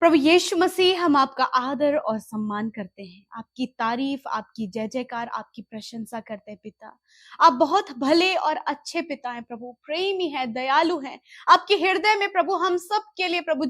प्रभु यीशु मसीह, हम आपका आदर और सम्मान करते हैं, आपकी तारीफ, आपकी जय जयकार, आपकी प्रशंसा करते हैं पिता। आप बहुत भले और अच्छे पिता हैं प्रभु, प्रेमी हैं, दयालु हैं। आपके हृदय में प्रभु हम सब के लिए प्रभु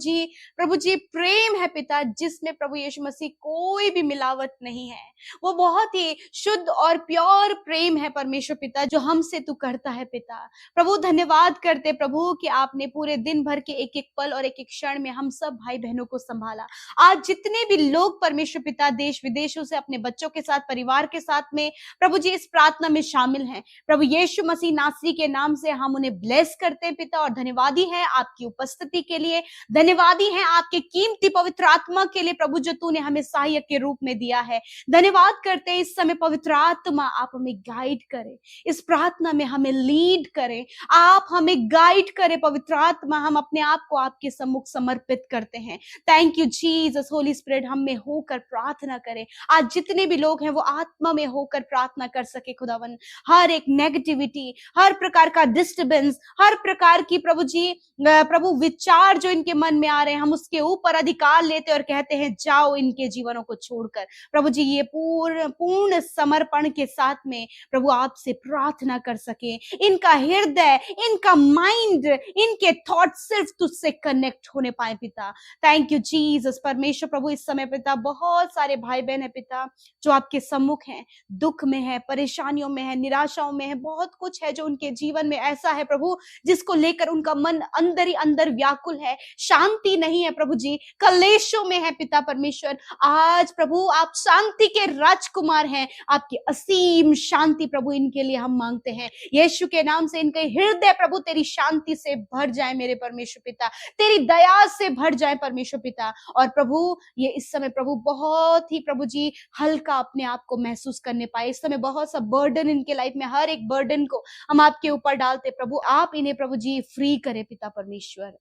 जी प्रेम है पिता, जिसमें प्रभु यीशु मसीह कोई भी मिलावट नहीं है। वो बहुत ही शुद्ध और प्योर प्रेम है परमेश्वर पिता, जो हमसे तू करता है पिता। प्रभु धन्यवाद करते प्रभु कि आपने पूरे दिन भर के एक एक पल और एक एक क्षण में हम सब भाई बहनों को संभाला। आज जितने भी लोग परमेश्वर पिता देश विदेशों से अपने बच्चों के साथ, परिवार के साथ में प्रभु जी इस प्रार्थना में शामिल हैं, प्रभु यीशु मसीह नासरी के नाम से हम उन्हें ब्लेस करते हैं पिता। और धन्यवादी है आपकी उपस्थिति के लिए, धन्यवादी है आपके कीमती पवित्र आत्मा के लिए प्रभु, जो तूने हमें सहायक के रूप में दिया है। धन्यवाद करते हैं इस समय पवित्र आत्मा आप हमें गाइड करें, इस प्रार्थना में हमें लीड करें, आप हमें गाइड करें पवित्र आत्मा। हम अपने आप को आपके सम्मुख समर्पित करते हैं। Thank you Jesus. Holi spirit हम में होकर प्रार्थना करें। आज जितने भी लोग हैं वो आत्मा में होकर प्रार्थना कर सके खुदावन। हर एक नेगेटिविटी, हर प्रकार का डिस्टर्बेंस, हर प्रकार की प्रभु जी प्रभु विचार जो इनके मन में आ रहे हैं, हम उसके ऊपर अधिकार लेते और कहते हैं जाओ इनके जीवनों को छोड़कर। प्रभु जी ये पूर्ण समर्पण के साथ में प्रभु आपसे प्रार्थना कर सके। इनका हृदय, इनका माइंड, इनके थॉट सिर्फ तुझसे कनेक्ट होने पाए पिता। Thank you Jesus. परमेश्वर प्रभु इस समय पिता बहुत सारे भाई बहन है पिता, जो आपके सम्मुख हैं, दुख में है, परेशानियों में है, निराशाओं में है, बहुत कुछ है जो उनके जीवन में ऐसा है प्रभु जिसको लेकर उनका मन अंदर ही अंदर व्याकुल है, शांति नहीं है प्रभु जी, कलेशों में है पिता परमेश्वर। आज प्रभु आप शांति के राजकुमार हैं, आपकी असीम शांति प्रभु इनके लिए हम मांगते हैं। यीशु के नाम से इनके हृदय प्रभु तेरी शांति से भर जाए मेरे परमेश्वर पिता, तेरी दया से भर जाए परमेश्वर पिता। और प्रभु ये इस समय प्रभु बहुत ही प्रभु जी हल्का अपने आप को महसूस करने पाए। इस समय बहुत सा बर्डन इनके लाइफ में, हर एक बर्डन को हम आपके ऊपर डालते प्रभु, आप इन्हें प्रभु जी फ्री करे पिता परमेश्वर।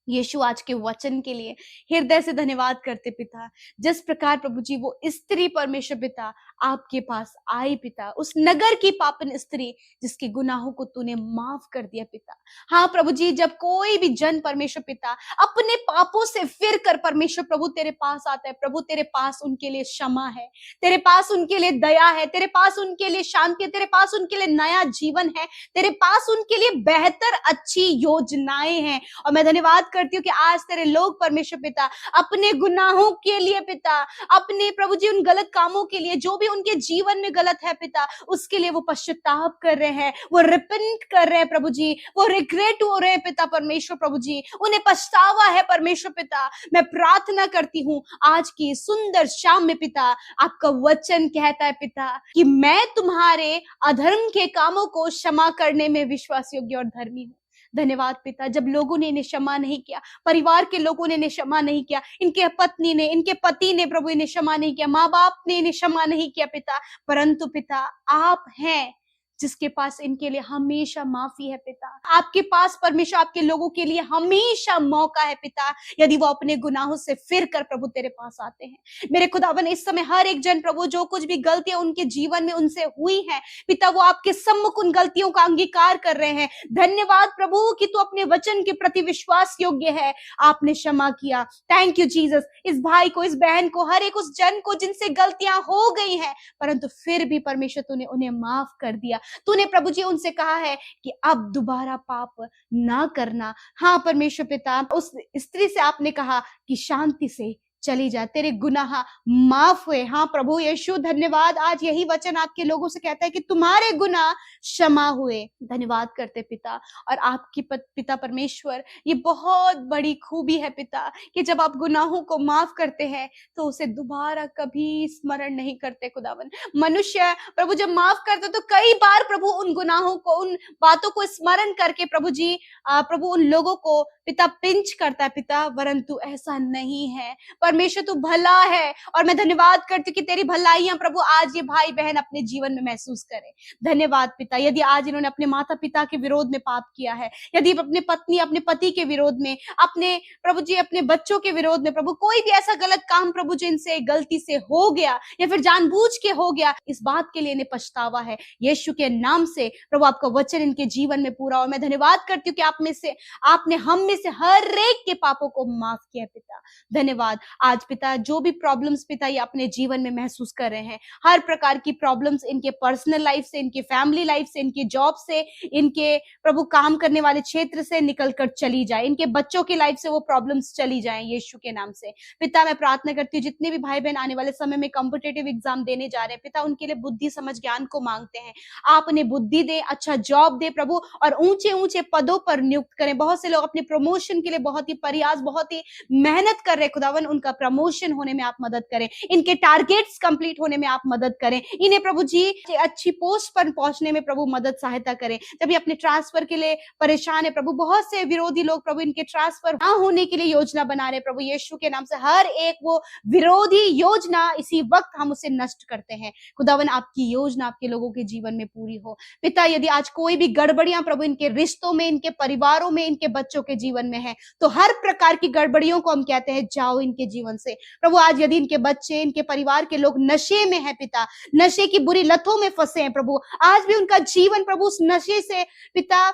यीशु आज के वचन के लिए हृदय से धन्यवाद करते पिता। जिस प्रकार प्रभु जी वो स्त्री परमेश्वर पिता आपके पास आई पिता, उस नगर की पापन स्त्री जिसके गुनाहों को तूने माफ कर दिया पिता। हाँ प्रभु जी, जब कोई भी जन परमेश्वर पिता अपने पापों से फिर कर परमेश्वर प्रभु तेरे पास आता है प्रभु, तेरे पास उनके लिए क्षमा है, तेरे पास उनके लिए दया है, तेरे पास उनके लिए शांति है, तेरे पास उनके लिए नया जीवन है, तेरे पास उनके लिए बेहतर अच्छी योजनाएं हैं। और मैं धन्यवाद करती हूँ कि आज तेरे लोग परमेश्वर पिता अपने गुनाहों के लिए पिता, अपने प्रभु जी उन गलत कामों के लिए जो भी उनके जीवन में गलत है पिता, उसके लिए वो पश्चाताप कर रहे हैं, वो रिपेंट कर रहे हैं प्रभु जी, वो रिग्रेट हो रहे हैं पिता परमेश्वर प्रभु जी, उन्हें पछतावा है परमेश्वर पिता। मैं प्रार्थना करती हूँ आज की सुंदर शाम में पिता, आपका वचन कहता है पिता कि मैं तुम्हारे अधर्म के कामों को क्षमा करने में विश्वास योग्य और धर्मी हूँ। धन्यवाद पिता, जब लोगों ने इन्हें क्षमा नहीं किया, परिवार के लोगों ने इन्हें क्षमा नहीं किया, इनके पत्नी ने, इनके पति ने प्रभु इन्हें क्षमा नहीं किया, माँ बाप ने इन्हें क्षमा नहीं किया पिता, परंतु पिता आप हैं जिसके पास इनके लिए हमेशा माफी है पिता। आपके पास परमेश्वर आपके लोगों के लिए हमेशा मौका है पिता, यदि वो अपने गुनाहों से फिर कर प्रभु तेरे पास आते हैं। मेरे खुदावन इस समय हर एक जन प्रभु जो कुछ भी गलतियां उनके जीवन में उनसे हुई हैं पिता, वो आपके सम्मुख उन गलतियों का अंगीकार कर रहे हैं। धन्यवाद प्रभु कि तू अपने वचन के प्रति विश्वास योग्य है, आपने क्षमा किया। Thank you Jesus. इस भाई को, इस बहन को, हर एक उस जन को जिनसे गलतियां हो गई हैं, परंतु फिर भी परमेश्वर तूने उन्हें माफ कर दिया। तूने प्रभु जी उनसे कहा है कि अब दोबारा पाप ना करना। हाँ परमेश्वर पिता, उस स्त्री से आपने कहा कि शांति से चली जा, तेरे गुनाह माफ हुए। हाँ प्रभु यीशु धन्यवाद, आज यही वचन आपके लोगों से कहता है कि तुम्हारे गुनाह क्षमा हुए। धन्यवाद करते पिता। और आपकी पिता परमेश्वर ये बहुत बड़ी खूबी है पिता कि जब आप गुनाहों को माफ करते हैं तो उसे दोबारा कभी स्मरण नहीं करते खुदावन। मनुष्य प्रभु जब माफ करते तो कई बार प्रभु उन गुनाहों को, उन बातों को स्मरण करके प्रभु जी प्रभु उन लोगों को पिता पिंच करता है पिता, परंतु ऐसा नहीं है। परमेश्वर तू भला है, और मैं धन्यवाद करती हूँ कि तेरी भलाइयां प्रभु आज ये भाई बहन अपने जीवन में महसूस करें। धन्यवाद पिता, यदि आज इन्होंने अपने माता पिता के विरोध में पाप किया है, यदि अपने पत्नी अपने पति के विरोध में, अपने प्रभु जी अपने बच्चों के विरोध में, प्रभु कोई भी ऐसा गलत काम प्रभु जी इनसे गलती से हो गया या फिर जानबूझ के हो गया, इस बात के लिए इन्हें पछतावा है। यीशु के नाम से प्रभु आपका वचन इनके जीवन में पूरा, और मैं धन्यवाद करती हूँ कि आप में से, आपने हम में से हर एक के पापों को माफ किया पिता। धन्यवाद। आज पिता जो भी प्रॉब्लम्स पिता ये अपने जीवन में महसूस कर रहे हैं, हर प्रकार की प्रॉब्लम्स इनके पर्सनल लाइफ से, इनके फैमिली लाइफ से, इनके जॉब से, इनके प्रभु काम करने वाले क्षेत्र से निकल कर चली जाए, इनके बच्चों की लाइफ से वो प्रॉब्लम्स चली जाएं यीशु के नाम से। पिता मैं प्रार्थना करती हूँ जितने भी भाई बहन आने वाले समय में कॉम्पिटिटिव एग्जाम देने जा रहे हैं पिता, उनके लिए बुद्धि समझ ज्ञान को मांगते हैं। आप उन्हें बुद्धि दे, अच्छा जॉब दे प्रभु, और ऊंचे ऊंचे पदों पर नियुक्त करें। बहुत से लोग अपने प्रमोशन के लिए बहुत ही प्रयास, बहुत ही मेहनत कर रहे खुदावन, उनका प्रमोशन होने में आप मदद करें, इनके टारगेट्स कंप्लीट होने में आप मदद करें, इन्हें प्रभु जी अच्छी पोस्ट पर पहुंचने में प्रभु मदद सहायता करें। जब ये अपने ट्रांसफर के लिए परेशान है प्रभु, बहुत से विरोधी लोग प्रभु इनके ट्रांसफर ना होने के लिए योजना बना रहे प्रभु, यीशु के नाम से हर एक वो विरोधी योजना इसी वक्त हम उसे नष्ट करते हैं। खुदावन आपकी योजना आपके लोगों के जीवन में पूरी हो पिता। यदि आज कोई भी गड़बड़ियां प्रभु इनके रिश्तों में, इनके परिवारों में, इनके बच्चों के जीवन में है, तो हर प्रकार की गड़बड़ियों को हम कहते हैं जाओ इनके जीवन से प्रभु। आज यदि इनके बच्चे, इनके परिवार के लोग नशे में है पिता, नशे की बुरी लतों में फंसे हैं प्रभु, आज भी उनका जीवन प्रभु उस नशे से पिता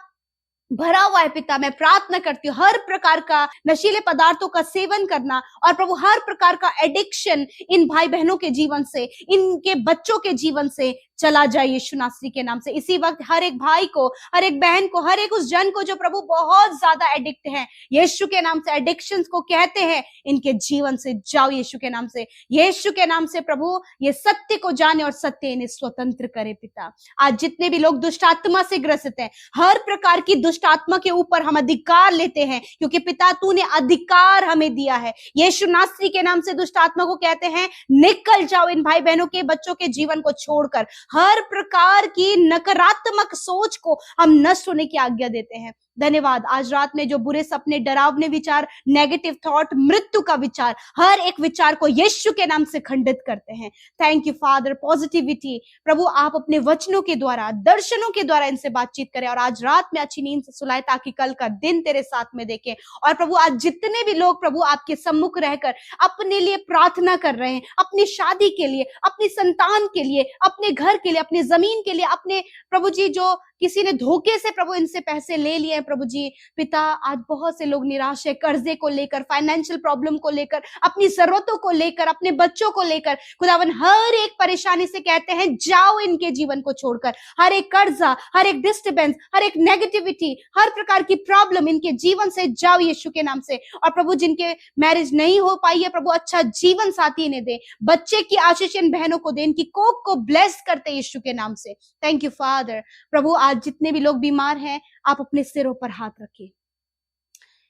भरा हुआ है पिता, मैं प्रार्थना करती हूँ हर प्रकार का नशीले पदार्थों का सेवन करना और प्रभु हर प्रकार का एडिक्शन इन भाई बहनों के जीवन से, इनके बच्चों के जीवन से चला जाए यीशु नासरी के नाम से। इसी वक्त हर एक भाई को, हर एक बहन को, हर एक उस जन को जो प्रभु बहुत ज्यादा एडिक्ट है, यीशु के नाम से एडिक्शंस को कहते हैं, इनके जीवन से जाओ यीशु के नाम से। यीशु के नाम से प्रभु ये सत्य को जाने और सत्य इन्हें स्वतंत्र करे पिता। आज जितने भी लोग दुष्ट आत्मा से ग्रसित हैं, हर प्रकार की दुष्ट आत्मा के ऊपर हम अधिकार लेते हैं, क्योंकि पिता तूने अधिकार हमें दिया है। यीशु नासरी के नाम से दुष्ट आत्मा को कहते हैं निकल जाओ इन भाई बहनों के, बच्चों के जीवन को छोड़कर। हर प्रकार की नकारात्मक सोच को हम नष्ट होने की आज्ञा देते हैं। धन्यवाद। आज रात में जो बुरे सपने, डरावने विचार, नेगेटिव थॉट, मृत्यु का विचार, हर एक विचार को यीशु के नाम से खंडित करते हैं। Thank you father. पॉजिटिविटी प्रभु आप अपने वचनों के द्वारा, दर्शनों के द्वारा इनसे बातचीत करें और आज रात में अच्छी नींद से सुलाए, ताकि कल का दिन तेरे साथ में देखें। और प्रभु आज जितने भी लोग प्रभु आपके सम्मुख रहकर अपने लिए प्रार्थना कर रहे हैं, अपनी शादी के लिए, अपनी संतान के लिए, अपने घर के लिए, अपने जमीन के लिए, अपने प्रभु जी जो किसी ने धोखे से प्रभु इनसे पैसे ले लिए प्रभु जी पिता, आज बहुत से लोग निराश है, कर्जे को लेकर, फाइनेंशियल प्रॉब्लम को लेकर, अपनी जरूरतों को लेकर, अपने बच्चों को लेकर, खुदावन हर एक परेशानी से कहते हैं जाओ इनके जीवन को छोड़कर। हर एक कर्जा, हर एक डिस्टर्बेंस, हर एक नेगेटिविटी, हर प्रकार की प्रॉब्लम इनके जीवन से जाओ यीशु के नाम से। और प्रभु जिनके मैरिज नहीं हो पाई है प्रभु अच्छा जीवन साथी इन्हें दे, बच्चे की आशीष इन बहनों को दे, इनकी कोख को ब्लेस करते यीशु के नाम से। Thank you father. प्रभु आज जितने भी लोग बीमार हैं आप अपने सिरों पर हाथ रखिए।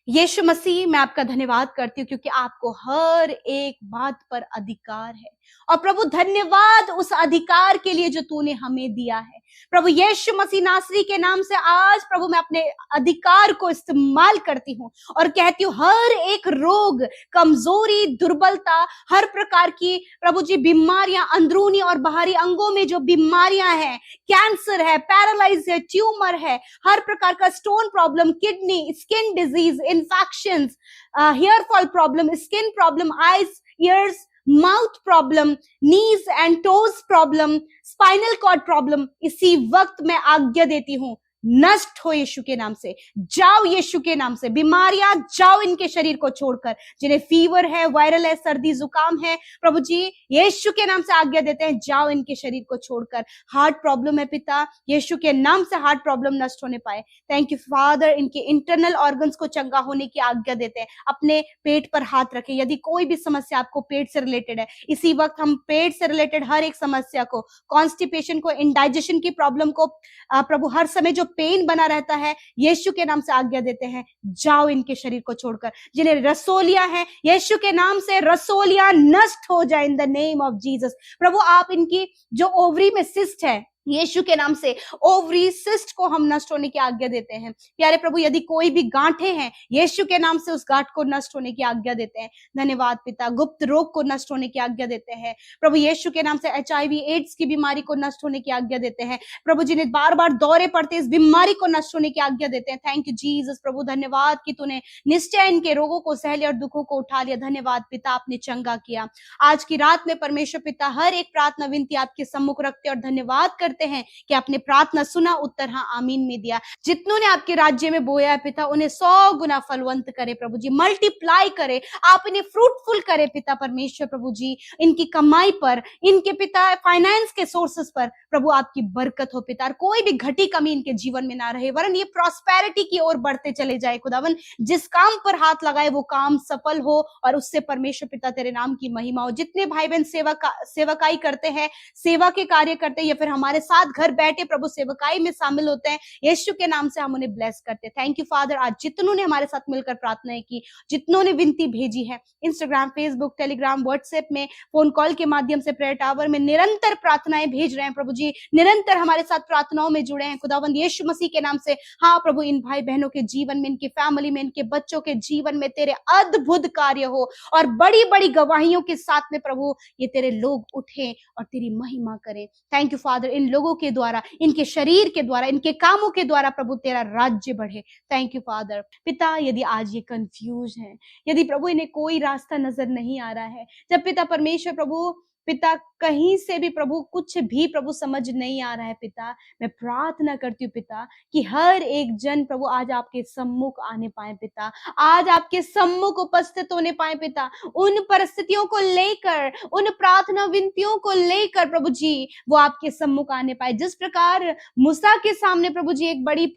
यीशु मसीह मैं आपका धन्यवाद करती हूँ, क्योंकि आपको हर एक बात पर अधिकार है। और प्रभु धन्यवाद उस अधिकार के लिए जो तूने हमें दिया है। प्रभु यीशु मसीह नासरी के नाम से आज प्रभु मैं अपने अधिकार को इस्तेमाल करती हूँ और कहती हूँ हर एक रोग, कमजोरी, दुर्बलता, हर प्रकार की प्रभु जी बीमारियां, अंदरूनी और बाहरी अंगों में जो बीमारियां हैं, कैंसर है, पैरालाइज है, ट्यूमर है, हर प्रकार का stone problem, kidney, skin disease, infections, hair fall problem, skin problem, eyes, ears, mouth problem, knees and toes problem, spinal cord problem, इसी वक्त मैं आज्ञा देती हूं नष्ट हो यीशु के नाम से। जाओ यीशु के नाम से। बीमारियां जाओ इनके शरीर को छोड़कर। जिन्हें फीवर है, वायरल है, सर्दी जुकाम है, प्रभु जी यीशु के नाम से आज्ञा देते हैं जाओ इनके शरीर को छोड़कर। हार्ट प्रॉब्लम है पिता, यीशु के नाम से हार्ट प्रॉब्लम नष्ट होने पाए। Thank you father. इनके इंटरनल ऑर्गन्स को चंगा होने की आज्ञा देते हैं। अपने पेट पर हाथ रखें। यदि कोई भी समस्या आपको पेट से रिलेटेड है, इसी वक्त हम पेट से रिलेटेड हर एक समस्या को, कॉन्स्टिपेशन को, इंडाइजेशन की प्रॉब्लम को, प्रभु हर समय जो पेन बना रहता है, यीशु के नाम से आज्ञा देते हैं जाओ इनके शरीर को छोड़कर। जिन्हें रसोलियां हैं, यीशु के नाम से रसोलियां नष्ट हो जाए in the name of Jesus. प्रभु आप इनकी जो ओवरी में सिस्ट है, यीशु के नाम से ओवरी सिस्ट को हम नष्ट होने की आज्ञा देते हैं। प्यारे प्रभु, यदि कोई भी गांठें हैं, यीशु के नाम से उस गांठ को नष्ट होने की आज्ञा देते हैं। धन्यवाद पिता। गुप्त रोग को नष्ट होने की आज्ञा देते हैं प्रभु, यीशु के नाम से HIV एड्स की बीमारी को नष्ट होने की आज्ञा देते हैं प्रभु, जिन्हें बार बार दौरे पड़ते इस बीमारी को नष्ट होने की आज्ञा देते हैं। थैंक यू जीसस प्रभु, धन्यवाद कि तूने निश्चय इनके रोगों को सह लिया और दुखों को उठा लिया। धन्यवाद पिता, आपने चंगा किया। आज की रात में परमेश्वर पिता हर एक प्रार्थना विनती आपके सम्मुख रखते और धन्यवाद करते हैं कि आपने प्रार्थना सुना, उत्तर हाँ आमीन में दिया। जितनों ने आपके राज्य में बोया है पिता, उन्हें 100 गुना फलवंत करे प्रभु जी, मल्टीप्लाई करे, आप इन्हें फ्रूटफुल करे पिता परमेश्वर प्रभु जी। इनकी कमाई पर, इनके पिता फाइनेंस के सोर्सेस पर प्रभु आपकी बरकत हो पिता, और कोई भी घटी कमी इनके जीवन में ना रहे, वरन ये प्रॉस्पेरिटी की ओर बढ़ते चले जाए खुदावन। जिस काम पर हाथ लगाए वो काम सफल हो और उससे परमेश्वर पिता तेरे नाम की महिमा हो। जितने भाई बहन सेवकाई करते हैं, सेवा के कार्य करते हैं, या फिर हमारे साथ घर बैठे प्रभु सेवकाई में शामिल होते हैं, यीशु के नाम से हम उन्हें ब्लेस करते हैं। Thank you father. आज जितनों ने हमारे साथ मिलकर प्रार्थनाएं की, जितनों ने विनती भेजी है, इंस्टाग्राम, फेसबुक, टेलीग्राम, व्हाट्सएप में, फोन कॉल के माध्यम से, प्रेयर टावर में निरंतर प्रार्थनाएं भेज रहे हैं प्रभु जी, निरंतर हमारे साथ प्रार्थनाओं में जुड़े हैं खुदावंद यीशु मसीह के नाम से। हाँ प्रभु, इन भाई बहनों के जीवन में, इनकी फैमिली में, इनके बच्चों के जीवन में तेरे अद्भुत कार्य हो और बड़ी बड़ी गवाहियों के साथ में प्रभु ये तेरे लोग उठे और तेरी महिमा करें। थैंक यू फादर, इन लोगों के द्वारा, इनके शरीर के द्वारा, इनके कामों के द्वारा प्रभु तेरा राज्य बढ़े। Thank you father. पिता, यदि आज ये कंफ्यूज है, यदि प्रभु इन्हें कोई रास्ता नजर नहीं आ रहा है, जब पिता परमेश्वर प्रभु पिता कहीं से भी प्रभु कुछ भी प्रभु समझ नहीं आ रहा है पिता, मैं प्रार्थना करती हूँ पिता कि हर एक जन प्रभु आज आपके सम्मुख आने पाए पिता, आज आपके सम्मुख उपस्थित होने पाए पिता, उन परिस्थितियों को लेकर, उन प्रार्थना विनतियों को लेकर प्रभु जी वो आपके सम्मुख आने पाए। जिस प्रकार मूसा के सामने प्रभु जी एक बड़ी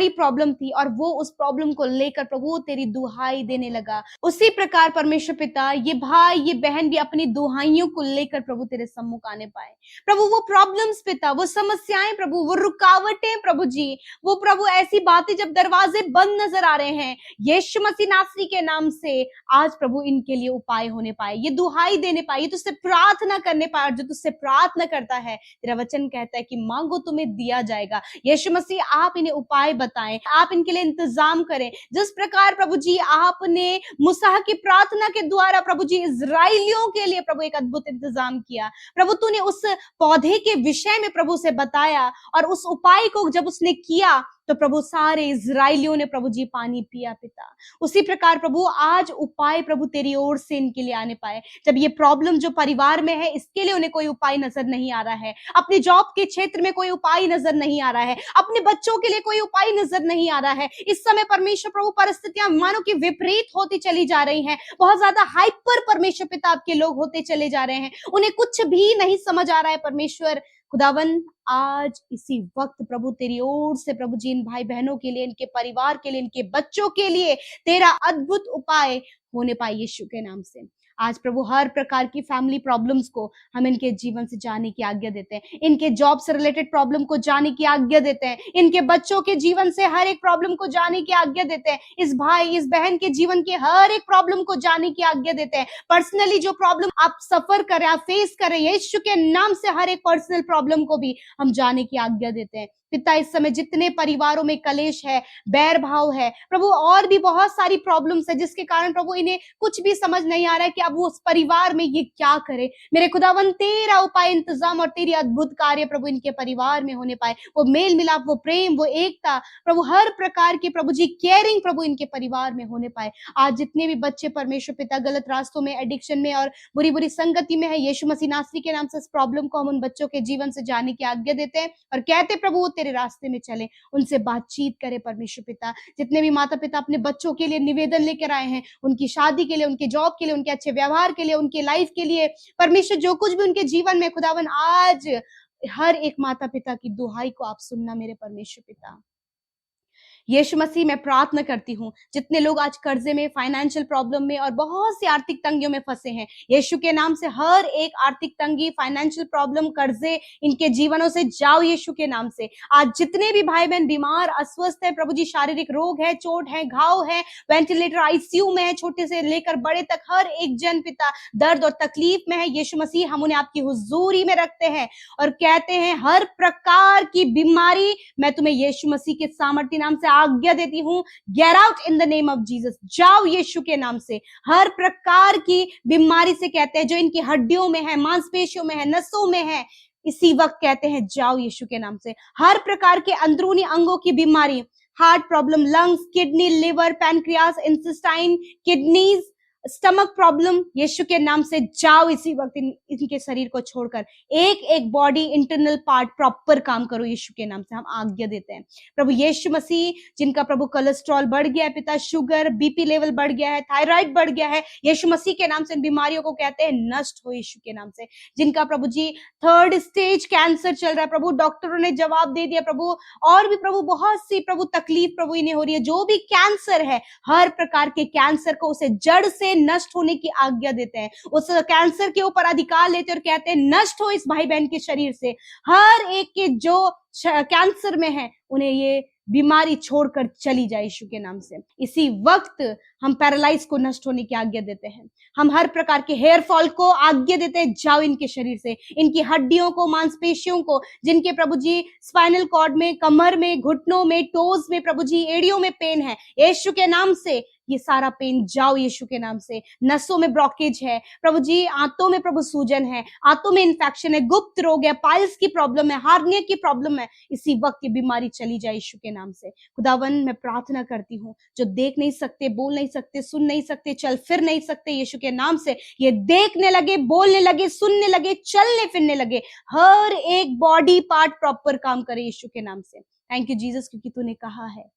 प्रॉब्लम थी और वो उस प्रॉब्लम को लेकर प्रभु तेरी दुहाई देने लगा, उसी प्रकार परमेश्वर पिता ये भाई ये बहन भी अपनी दुहाइयों को लेकर प्रभु तेरे सम्मुख आने पाए प्रभु। वो प्रॉब्लम्स पिता, वो समस्याएं प्रभु, वो रुकावटें प्रभु जी, वो प्रभु ऐसी बातें जब दरवाजे बंद नजर आ रहे हैं, यीशु मसीह नासरी के नाम से आज प्रभु इनके लिए उपाय होने पाए, ये दुहाई देने पाए, ये तुझसे प्रार्थना करने पाए। और जो तुझसे प्रार्थना करता है, तेरा वचन कहता है कि मांगो तुम्हें दिया जाएगा। यीशु मसीह आप इन्हें उपाय बताएं, आप इनके लिए इंतजाम करें। जिस प्रकार प्रभु जी आपने मूसा की प्रार्थना के द्वारा प्रभु जी इजराइलियों के लिए प्रभु एक अद्भुत इंतजाम किया, प्रभु तूने उस पौधे के विषय में प्रभु से बताया और उस उपाय को जब उसने किया तो प्रभु सारे इजराइलियों ने प्रभु जी पानी पिया पिता। उसी प्रकार प्रभु आज उपाय प्रभु तेरी ओर से इनके लिए आने पाए। जब ये प्रॉब्लम जो परिवार में है इसके लिए उन्हें कोई उपाय नजर नहीं आ रहा है, अपने जॉब के क्षेत्र में कोई उपाय नजर नहीं आ रहा है, अपने बच्चों के लिए कोई उपाय नजर नहीं आ रहा है, इस समय परमेश्वर प्रभु परिस्थितियां मानो कि विपरीत होती चली जा रही हैं, बहुत ज्यादा हाइपर परमेश्वर पिता आपके लोग होते चले जा रहे हैं, उन्हें कुछ भी नहीं समझ आ रहा है परमेश्वर खुदावन। आज इसी वक्त प्रभु तेरी ओर से प्रभु जी इन भाई बहनों के लिए, इनके परिवार के लिए, इनके बच्चों के लिए तेरा अद्भुत उपाय होने पाए यीशु के नाम से। आज प्रभु हर प्रकार की फैमिली प्रॉब्लम्स को हम इनके जीवन से जाने की आज्ञा देते हैं, इनके जॉब से रिलेटेड प्रॉब्लम को जाने की आज्ञा देते हैं, इनके बच्चों के जीवन से हर एक प्रॉब्लम को जाने की आज्ञा देते हैं, इस भाई इस बहन के जीवन की हर एक प्रॉब्लम को जाने की आज्ञा देते हैं। पर्सनली जो प्रॉब्लम आप सफर करें, आप फेस करें, यीशु के नाम से हर एक पर्सनल प्रॉब्लम को भी हम जाने की आज्ञा देते हैं पिता। इस समय जितने परिवारों में कलेश है, बैर भाव है प्रभु, और भी बहुत सारी प्रॉब्लम्स है जिसके कारण प्रभु इन्हें कुछ भी समझ नहीं आ रहा है कि अब वो उस परिवार में ये क्या करे। मेरे खुदावन तेरा उपाय, इंतजाम और तेरी अद्भुत कार्य प्रभु इनके परिवार में होने पाए, वो मेल मिलाप, वो प्रेम, वो एकता प्रभु, हर प्रकार की प्रभु जी केयरिंग प्रभु इनके परिवार में होने पाए। आज जितने भी बच्चे परमेश्वर पिता गलत रास्तों में, एडिक्शन में और बुरी बुरी संगति में है, यीशु मसीह नासरी के नाम से इस प्रॉब्लम को हम उन बच्चों के जीवन से जाने की आज्ञा देते हैं और कहते प्रभु तेरे रास्ते में चले, उनसे बातचीत करे परमेश्वर पिता। जितने भी माता पिता अपने बच्चों के लिए निवेदन लेकर आए हैं, उनकी शादी के लिए, उनके जॉब के लिए, उनके अच्छे व्यवहार के लिए, उनके लाइफ के लिए परमेश्वर, जो कुछ भी उनके जीवन में खुदावन, आज हर एक माता पिता की दुहाई को आप सुनना मेरे परमेश्वर पिता। यीशु मसीह मैं प्रार्थना करती हूँ, जितने लोग आज कर्जे में, फाइनेंशियल प्रॉब्लम में और बहुत सी आर्थिक तंगियों में फंसे हैं, यीशु के नाम से हर एक आर्थिक तंगी, फाइनेंशियल प्रॉब्लम, कर्जे इनके जीवनों से जाओ यीशु के नाम से। आज जितने भी भाई बहन बीमार, अस्वस्थ है प्रभु जी, शारीरिक रोग है, चोट है, घाव है, वेंटिलेटर, आईसीयू में है, छोटे से लेकर बड़े तक हर एक जन पिता दर्द और तकलीफ में है, यीशु मसीह हम उन्हें आपकी हुजूरी में रखते हैं और कहते हैं हर प्रकार की बीमारी मैं तुम्हें यीशु मसीह के सामर्थी नाम से आज्ञा देती हूँ, gate out in the name of Jesus. जाओ यीशु के नाम से। हर प्रकार की बीमारी से कहते हैं जो इनकी हड्डियों में है, मांसपेशियों में है, नसों में है, इसी वक्त कहते हैं जाओ यीशु के नाम से। हर प्रकार के अंदरूनी अंगों की बीमारी, heart problem, lungs, kidney, liver, pancreas, intestine, kidneys, stomach problem, यीशु के नाम से जाओ इसी वक्त इनके शरीर को छोड़कर। एक एक बॉडी इंटरनल पार्ट प्रॉपर काम करो यीशु के नाम से, हम आज्ञा देते हैं। प्रभु यीशु मसीह, जिनका प्रभु कोलेस्ट्रॉल बढ़ गया है पिता, शुगर, बीपी लेवल बढ़ गया है, थायराइड बढ़ गया है, यीशु मसीह के नाम से इन बीमारियों को कहते हैं नष्ट हो यीशु के नाम से। जिनका प्रभु जी 3rd स्टेज कैंसर चल रहा है प्रभु, डॉक्टरों ने जवाब दे दिया प्रभु, और भी प्रभु बहुत सी प्रभु तकलीफ प्रभु इन्हें हो रही है, जो भी कैंसर है, हर प्रकार के कैंसर को उसे जड़ से नष्ट होने की आज्ञा देते हैं। उस कैंसर के ऊपर अधिकार लेते और कहते हैं नष्ट हो इस भाई बहन के शरीर से। हर एक के जो कैंसर में है उन्हें ये बीमारी छोड़कर चली जाए यीशु के नाम से। इसी वक्त हम पैरालाइज को नष्ट होने की आज्ञा देते हैं। हम हर प्रकार के हेयर फॉल को आज्ञा देते हैं जाओ इनके शरीर से। इनकी हड्डियों को, मांसपेशियों को, जिनके प्रभु जी स्पाइनल कॉर्ड में, कमर में, घुटनों में, टोज में प्रभु जी, एड़ियों में पेन है, यीशु के नाम से ये सारा पेन जाओ यीशु के नाम से। नसों में ब्लॉकेज है प्रभु जी, आंतों में प्रभु सूजन है, आंतों में इन्फेक्शन है, गुप्त रोग है, पाइल्स की प्रॉब्लम है, हार्निया की प्रॉब्लम है, इसी वक्त ये बीमारी चली जाए यीशु के नाम से। खुदावन मैं प्रार्थना करती हूँ, जो देख नहीं सकते, बोल नहीं सकते, सुन नहीं सकते, चल फिर नहीं सकते, यीशु के नाम से ये देखने लगे, बोलने लगे, सुनने लगे, चलने फिरने लगे, हर एक बॉडी पार्ट प्रॉपर काम करे यीशु के नाम से। थैंक यू जीसस, क्योंकि तूने कहा है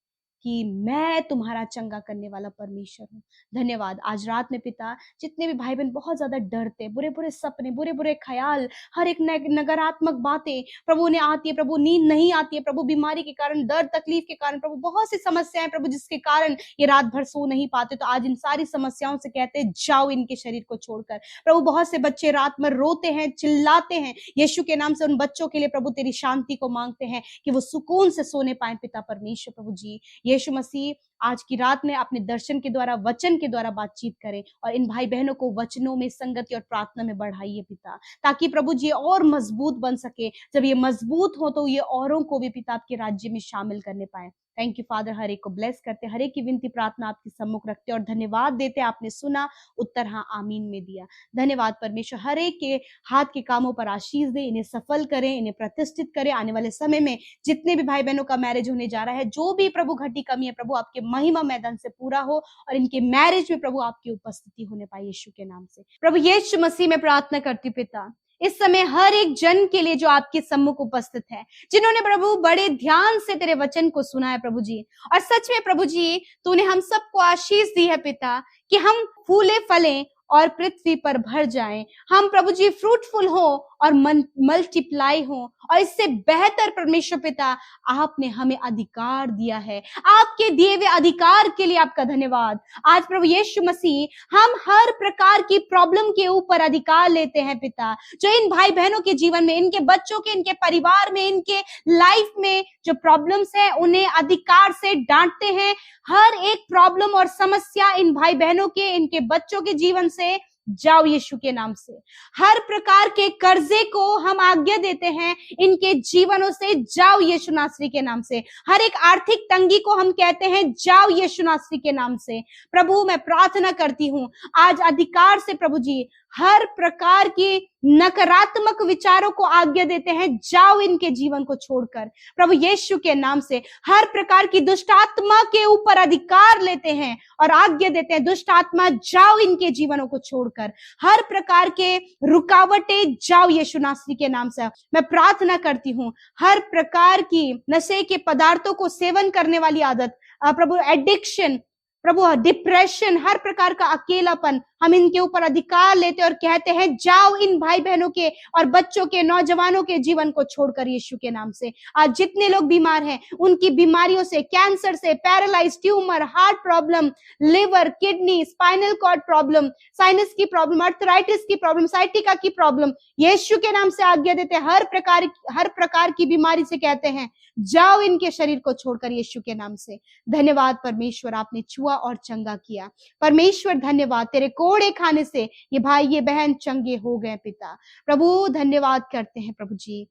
कि मैं तुम्हारा चंगा करने वाला परमेश्वर हूँ। धन्यवाद। आज रात में पिता, जितने भी भाई बहन बहुत ज्यादा डरते, बुरे बुरे सपने, बुरे बुरे ख्याल, हर एक नकारात्मक बातें प्रभु ने आती है, प्रभु नींद नहीं आती है, प्रभु बीमारी के कारण, दर्द तकलीफ के कारण, प्रभु बहुत सी समस्याएं प्रभु जिसके कारण ये रात भर सो नहीं पाते, तो आज इन सारी समस्याओं से कहते हैं जाओ इनके शरीर को छोड़कर। प्रभु बहुत से बच्चे रात में रोते हैं, चिल्लाते हैं, यीशु के नाम से उन बच्चों के लिए प्रभु तेरी शांति को मांगते हैं कि वो सुकून से सोने पाए पिता परमेश्वर। प्रभु जी यीशु मसीह आज की रात में अपने दर्शन के द्वारा, वचन के द्वारा बातचीत करें और इन भाई बहनों को वचनों में, संगति और प्रार्थना में बढ़ाइए पिता, ताकि प्रभु जी और मजबूत बन सके। जब ये मजबूत हो तो ये औरों को भी पिता आपके राज्य में शामिल करने पाए। थैंक यू फादर, हर एक को ब्लेस करते, हर एक की विनती प्रार्थना आपके सम्मुख रखते और धन्यवाद देते, आपने सुना, उत्तर हाँ आमीन में दिया। धन्यवाद परमेश्वर, हर एक के हाथ के कामों पर आशीष दे, इन्हें सफल करें, इन्हें प्रतिष्ठित करें। आने वाले समय में जितने भी भाई बहनों का मैरिज होने जा रहा है, जो भी प्रभु घटी कमी है प्रभु आपके महिमा मैदान से पूरा हो और इनके मैरिज में प्रभु आपकी उपस्थिति होने पाए यीशु के नाम से। प्रभु यीशु मसीह में प्रार्थना करती पिता, इस समय हर एक जन के लिए जो आपके सम्मुख उपस्थित है, जिन्होंने प्रभु बड़े ध्यान से तेरे वचन को सुना है प्रभु जी, और सच में प्रभु जी तूने हम सबको आशीष दी है पिता कि हम फूले फलें और पृथ्वी पर भर जाएं, हम प्रभु जी फ्रूटफुल हो और मल्टीप्लाई हो, और इससे बेहतर परमेश्वर पिता आपने हमें अधिकार दिया है। आपके दिए हुए अधिकार के लिए आपका धन्यवाद। आज प्रभु यीशु मसीह हम हर प्रकार की प्रॉब्लम के ऊपर अधिकार लेते हैं पिता, जो इन भाई बहनों के जीवन में, इनके बच्चों के, इनके परिवार में, इनके लाइफ में जो प्रॉब्लम्स है उन्हें अधिकार से डांटते हैं। हर एक प्रॉब्लम और समस्या इन भाई बहनों के, इनके बच्चों के जीवन से जाओ यीशु के नाम से। हर प्रकार के कर्जे को हम आज्ञा देते हैं इनके जीवनों से जाओ यीशु नासरी के नाम से। हर एक आर्थिक तंगी को हम कहते हैं जाओ यीशु नासरी के नाम से। प्रभु मैं प्रार्थना करती हूँ आज अधिकार से प्रभु जी हर प्रकार की नकारात्मक विचारों को आज्ञा देते हैं जाओ इनके जीवन को छोड़कर प्रभु यीशु के नाम से। हर प्रकार की दुष्ट आत्मा के ऊपर अधिकार लेते हैं और आज्ञा देते हैं दुष्ट आत्मा जाओ इनके जीवनों को छोड़कर। हर प्रकार के रुकावटें जाओ यीशु नासरी के नाम से। मैं प्रार्थना करती हूँ हर प्रकार की नशे के पदार्थों को सेवन करने वाली आदत प्रभु एडिक्शन प्रभु डिप्रेशन, हर प्रकार का अकेलापन, हम इनके ऊपर अधिकार लेते और कहते हैं जाओ इन भाई बहनों के और बच्चों के, नौजवानों के जीवन को छोड़कर यीशु के नाम से। आज जितने लोग बीमार हैं उनकी बीमारियों से, कैंसर से, paralyse, tumour, heart problem, liver, kidney, spinal cord problem, sinus की प्रॉब्लम, अर्थराइटिस की प्रॉब्लम, साइटिका की प्रॉब्लम, यीशु के नाम से आज्ञा देते हैं। हर प्रकार की बीमारी से कहते हैं जाओ इनके शरीर को छोड़कर यीशु के नाम से। धन्यवाद परमेश्वर, आपने छुआ और चंगा किया। परमेश्वर धन्यवाद, तेरे कोड़े खाने से ये भाई ये बहन चंगे हो गए पिता। प्रभु धन्यवाद करते हैं प्रभु जी,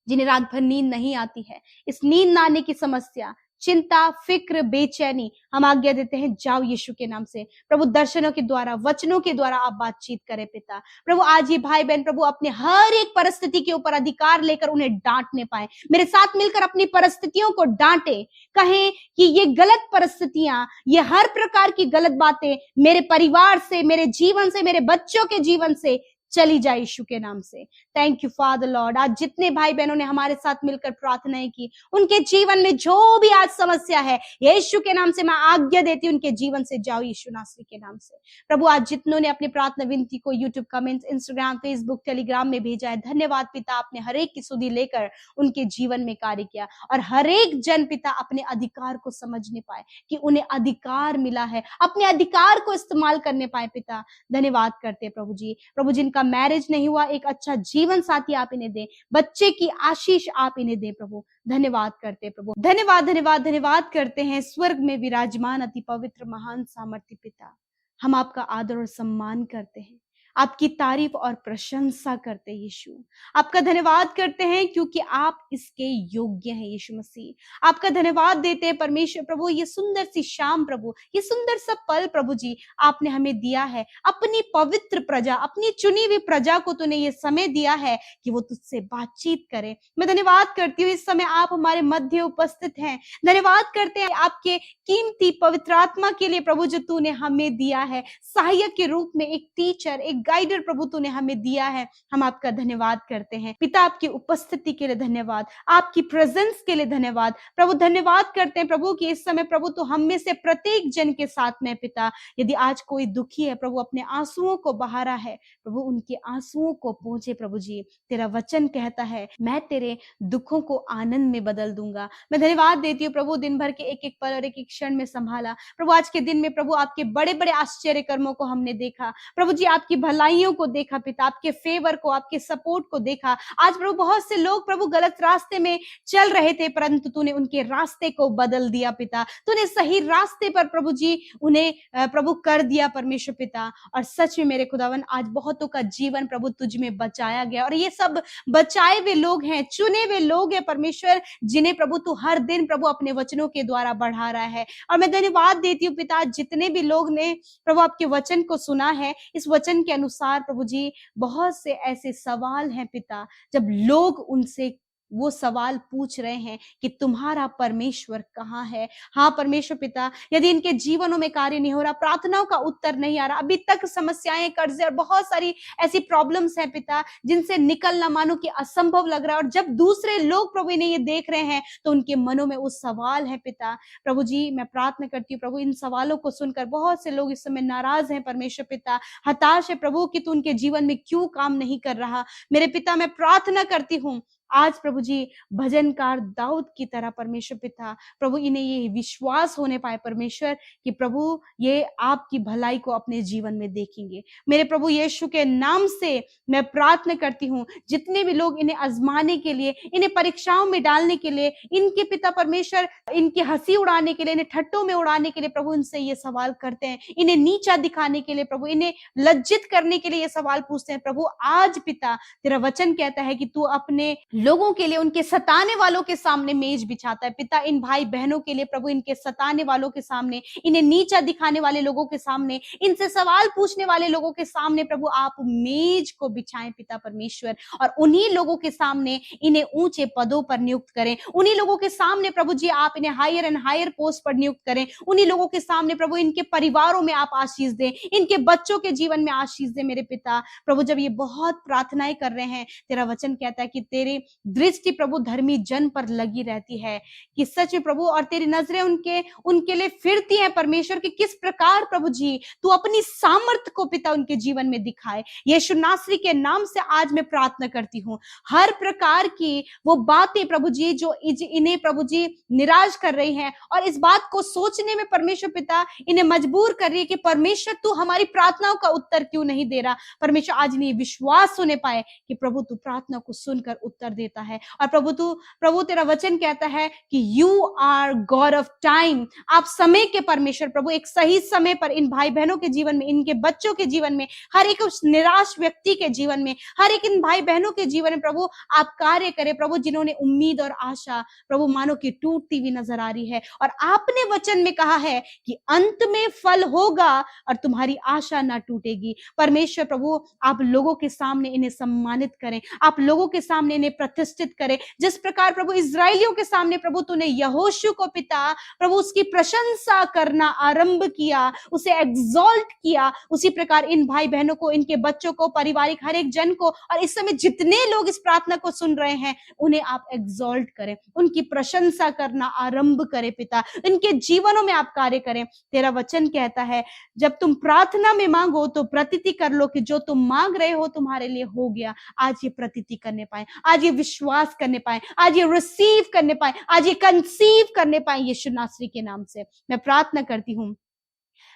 जिन्हें रात भर नींद नहीं आती है, इस नींद न आने की समस्या, चिंता, फिक्र, बेचैनी, हम आज्ञा देते हैं जाओ यीशु के नाम से। प्रभु दर्शनों के द्वारा, वचनों के द्वारा आप बातचीत करें पिता। प्रभु आज ये भाई बहन प्रभु अपने हर एक परिस्थिति के ऊपर अधिकार लेकर उन्हें डांटने पाए, मेरे साथ मिलकर अपनी परिस्थितियों को डांटे, कहें कि ये गलत परिस्थितियां, ये हर प्रकार की गलत बातें मेरे परिवार से, मेरे जीवन से, मेरे बच्चों के जीवन से चली जाए यीशु के नाम से। Thank you father Lord. आज जितने भाई बहनों ने हमारे साथ मिलकर प्रार्थनाएं की, उनके जीवन में जो भी आज समस्या है, यीशु के नाम से मैं आज्ञा देती हूं उनके जीवन से जाओ यीशु नासरी के नाम से। प्रभु आज जितनों ने अपनी प्रार्थना विनती को YouTube comments, Instagram, Facebook, Telegram में भेजा है, धन्यवाद पिता, आपने हर एक की सुधि लेकर उनके जीवन में कार्य किया और हर एक जन पिता अपने अधिकार को समझने पाए कि उन्हें अधिकार मिला है, अपने अधिकार को इस्तेमाल करने पाए पिता। धन्यवाद करते प्रभु जी। प्रभु जिनका मैरिज नहीं हुआ, एक अच्छा जीवन साथी आप इन्हें दे, बच्चे की आशीष आप इन्हें दे प्रभु। धन्यवाद करते प्रभु, धन्यवाद धन्यवाद धन्यवाद करते हैं स्वर्ग में विराजमान अति पवित्र महान सामर्थ्य पिता। हम आपका आदर और सम्मान करते हैं, आपकी तारीफ और प्रशंसा करते हैं यीशु। आपका धन्यवाद करते हैं क्योंकि आप इसके योग्य हैं यीशु मसीह। आपका धन्यवाद देते हैं परमेश्वर प्रभु, ये सुंदर सी शाम प्रभु, ये सुंदर सा पल प्रभु जी आपने हमें दिया है। अपनी पवित्र प्रजा, अपनी चुनी हुई प्रजा को तूने ये समय दिया है कि वो तुझसे बातचीत करे। मैं धन्यवाद करती हूँ इस समय आप हमारे मध्य उपस्थित हैं। धन्यवाद करते हैं आपके कीमती पवित्र आत्मा के लिए प्रभु, जो तूने हमें दिया है सहायक के रूप में, एक टीचर, एक गाइडर प्रभु तूने हमें दिया है। हम आपका धन्यवाद करते हैं पिता, आपकी उपस्थिति के लिए धन्यवाद, आपकी प्रेजेंस के लिए धन्यवाद प्रभु। धन्यवाद करते हैं प्रभु कि इस समय प्रभु तो हम में से प्रत्येक जन के साथ में पिता, यदि आज कोई दुखी है प्रभु, अपने आंसुओं को बहा रहा है प्रभु, उनके आंसुओं को पहुंचे प्रभु जी। तेरा वचन कहता है मैं तेरे दुखों को आनंद में बदल दूंगा। मैं धन्यवाद देती हूँ प्रभु, दिन भर के एक एक पल और एक एक क्षण में संभाला प्रभु। आज के दिन में प्रभु आपके बड़े बड़े आश्चर्य कर्मों को हमने देखा प्रभु जी, आपकी भलाइयों को देखा पिता, आपके फेवर को, आपके सपोर्ट को देखा। आज प्रभु बहुत से लोग प्रभु गलत रास्ते में चल रहे थे, परंतु तूने उनके रास्ते को बदल दिया पिता, तूने सही रास्ते पर प्रभु जी उन्हें प्रभु कर दिया परमेश्वर पिता। और सच में मेरे खुदावन आज बहुतों का जीवन प्रभु तुझ में बचाया गया, और ये सब बचाए हुए लोग हैं, चुने हुए लोग हैं परमेश्वर, जिन्हें प्रभु तू हर दिन प्रभु अपने वचनों के द्वारा बढ़ा रहा है। और मैं धन्यवाद देती हूँ पिता, जितने भी लोग ने प्रभु आपके वचन को सुना है, इस वचन के अनुसार प्रभु जी बहुत से ऐसे सवाल हैं पिता, जब लोग उनसे वो सवाल पूछ रहे हैं कि तुम्हारा परमेश्वर कहाँ है। हाँ परमेश्वर पिता, यदि इनके जीवनों में कार्य नहीं हो रहा, प्रार्थनाओं का उत्तर नहीं आ रहा, अभी तक समस्याएं, कर्जे और बहुत सारी ऐसी प्रॉब्लम्स हैं पिता, जिनसे निकलना मानो कि असंभव लग रहा है, और जब दूसरे लोग प्रभु इन्हें ये देख रहे हैं तो उनके मनों में वो सवाल है पिता। प्रभु जी मैं प्रार्थना करती हूँ प्रभु, इन सवालों को सुनकर बहुत से लोग इस समय नाराज हैं परमेश्वर पिता, हताश है प्रभु कि तू उनके जीवन में क्यों काम नहीं कर रहा। मेरे पिता मैं प्रार्थना करती हूँ आज प्रभु जी भजनकार दाऊद की तरह परमेश्वर पिता, प्रभु इन्हें ये विश्वास होने पाए परमेश्वर कि प्रभु ये आपकी भलाई को अपने जीवन में देखेंगे। मेरे प्रभु यीशु के नाम से मैं प्रार्थना करती हूँ, जितने भी लोग इन्हें आजमाने के लिए, इन्हें परीक्षाओं में डालने के लिए, इनके पिता परमेश्वर इनकी हंसी उड़ाने के लिए, इन्हें ठट्टों में उड़ाने के लिए प्रभु इनसे ये सवाल करते हैं, इन्हें नीचा दिखाने के लिए प्रभु, इन्हें लज्जित करने के लिए ये सवाल पूछते हैं प्रभु, आज पिता तेरा वचन कहता है कि तू अपने लोगों के लिए, उनके सताने वालों के सामने मेज बिछाता है पिता। इन भाई बहनों के लिए प्रभु, इनके सताने वालों के सामने, इन्हें नीचा दिखाने वाले लोगों के सामने, इनसे सवाल पूछने वाले लोगों के सामने प्रभु आप मेज को बिछाएं पिता परमेश्वर, और उन्हीं लोगों के सामने इन्हें ऊंचे पदों पर नियुक्त करें। उन्हीं लोगों के सामने प्रभु जी आप इन्हें हायर एंड हायर पोस्ट पर नियुक्त करें। उन्हीं लोगों के सामने प्रभु इनके परिवारों में आप आशीष दें, इनके बच्चों के जीवन में आशीष दें मेरे पिता। प्रभु जब ये बहुत प्रार्थनाएं कर रहे हैं, तेरा वचन कहता है कि तेरे दृष्टि प्रभु धर्मी जन पर लगी रहती है कि सच में प्रभु, और तेरी नजरें उनके लिए फिरती हैं परमेश्वर, कि किस प्रकार प्रभु जी तू अपनी सामर्थ को पिता उनके जीवन में दिखाए। यीशु नासरी के नाम से आज मैं प्रार्थना करती हूँ, हर प्रकार की वो बातें प्रभु जी जो इन्हें प्रभु जी निराश कर रही हैं और इस बात को सोचने में परमेश्वर पिता इन्हें मजबूर कर रही है कि परमेश्वर तू हमारी प्रार्थनाओं का उत्तर क्यों नहीं दे रहा। परमेश्वर आज इन्हें विश्वास होने पाए कि प्रभु तू प्रार्थना को सुनकर उत्तर देता है। और प्रभु तेरा वचन कहता है कि you are God of time, आप समय के परमेश्वर प्रभु, एक सही समय पर इन भाई बहनों के जीवन में, इनके बच्चों के जीवन में, हर एक उस निराश व्यक्ति के जीवन में, हर एक इन भाई बहनों के जीवन में प्रभु आप कार्य करें प्रभु, जिन्होंने उम्मीद और आशा प्रभु मानो कि टूटती हुई नजर आ रही है। और आपने वचन में कहा है कि अंत में फल होगा और तुम्हारी आशा ना टूटेगी। परमेश्वर प्रभु आप लोगों के सामने इन्हें सम्मानित करें, आप लोगों के सामने इन्हें प्रतिष्ठित करें। जिस प्रकार प्रभु इजरायलियों के सामने प्रभु तूने यहोशू को पिता प्रभु उसकी प्रशंसा करना आरंभ किया, उसे एग्जॉल्ट किया, उसी प्रकार इन भाई बहनों को, इनके बच्चों को, पारिवारिक हर एक जन को, और इस समय जितने लोग इस प्रार्थना को सुन रहे हैं उन्हें आप एग्जॉल्ट करें, उनकी प्रशंसा करना आरंभ करें पिता, इनके जीवनों में आप कार्य करें। तेरा वचन कहता है जब तुम प्रार्थना में मांगो तो प्रतीति कर लो कि जो तुम मांग रहे हो तुम्हारे लिए हो गया। आज ये प्रतीति करने पाए, आज ये विश्वास करने पाए, आज ये रिसीव करने पाए, आज ये कंसीव करने पाए। यीशु नासरी के नाम से मैं प्रार्थना करती हूँ,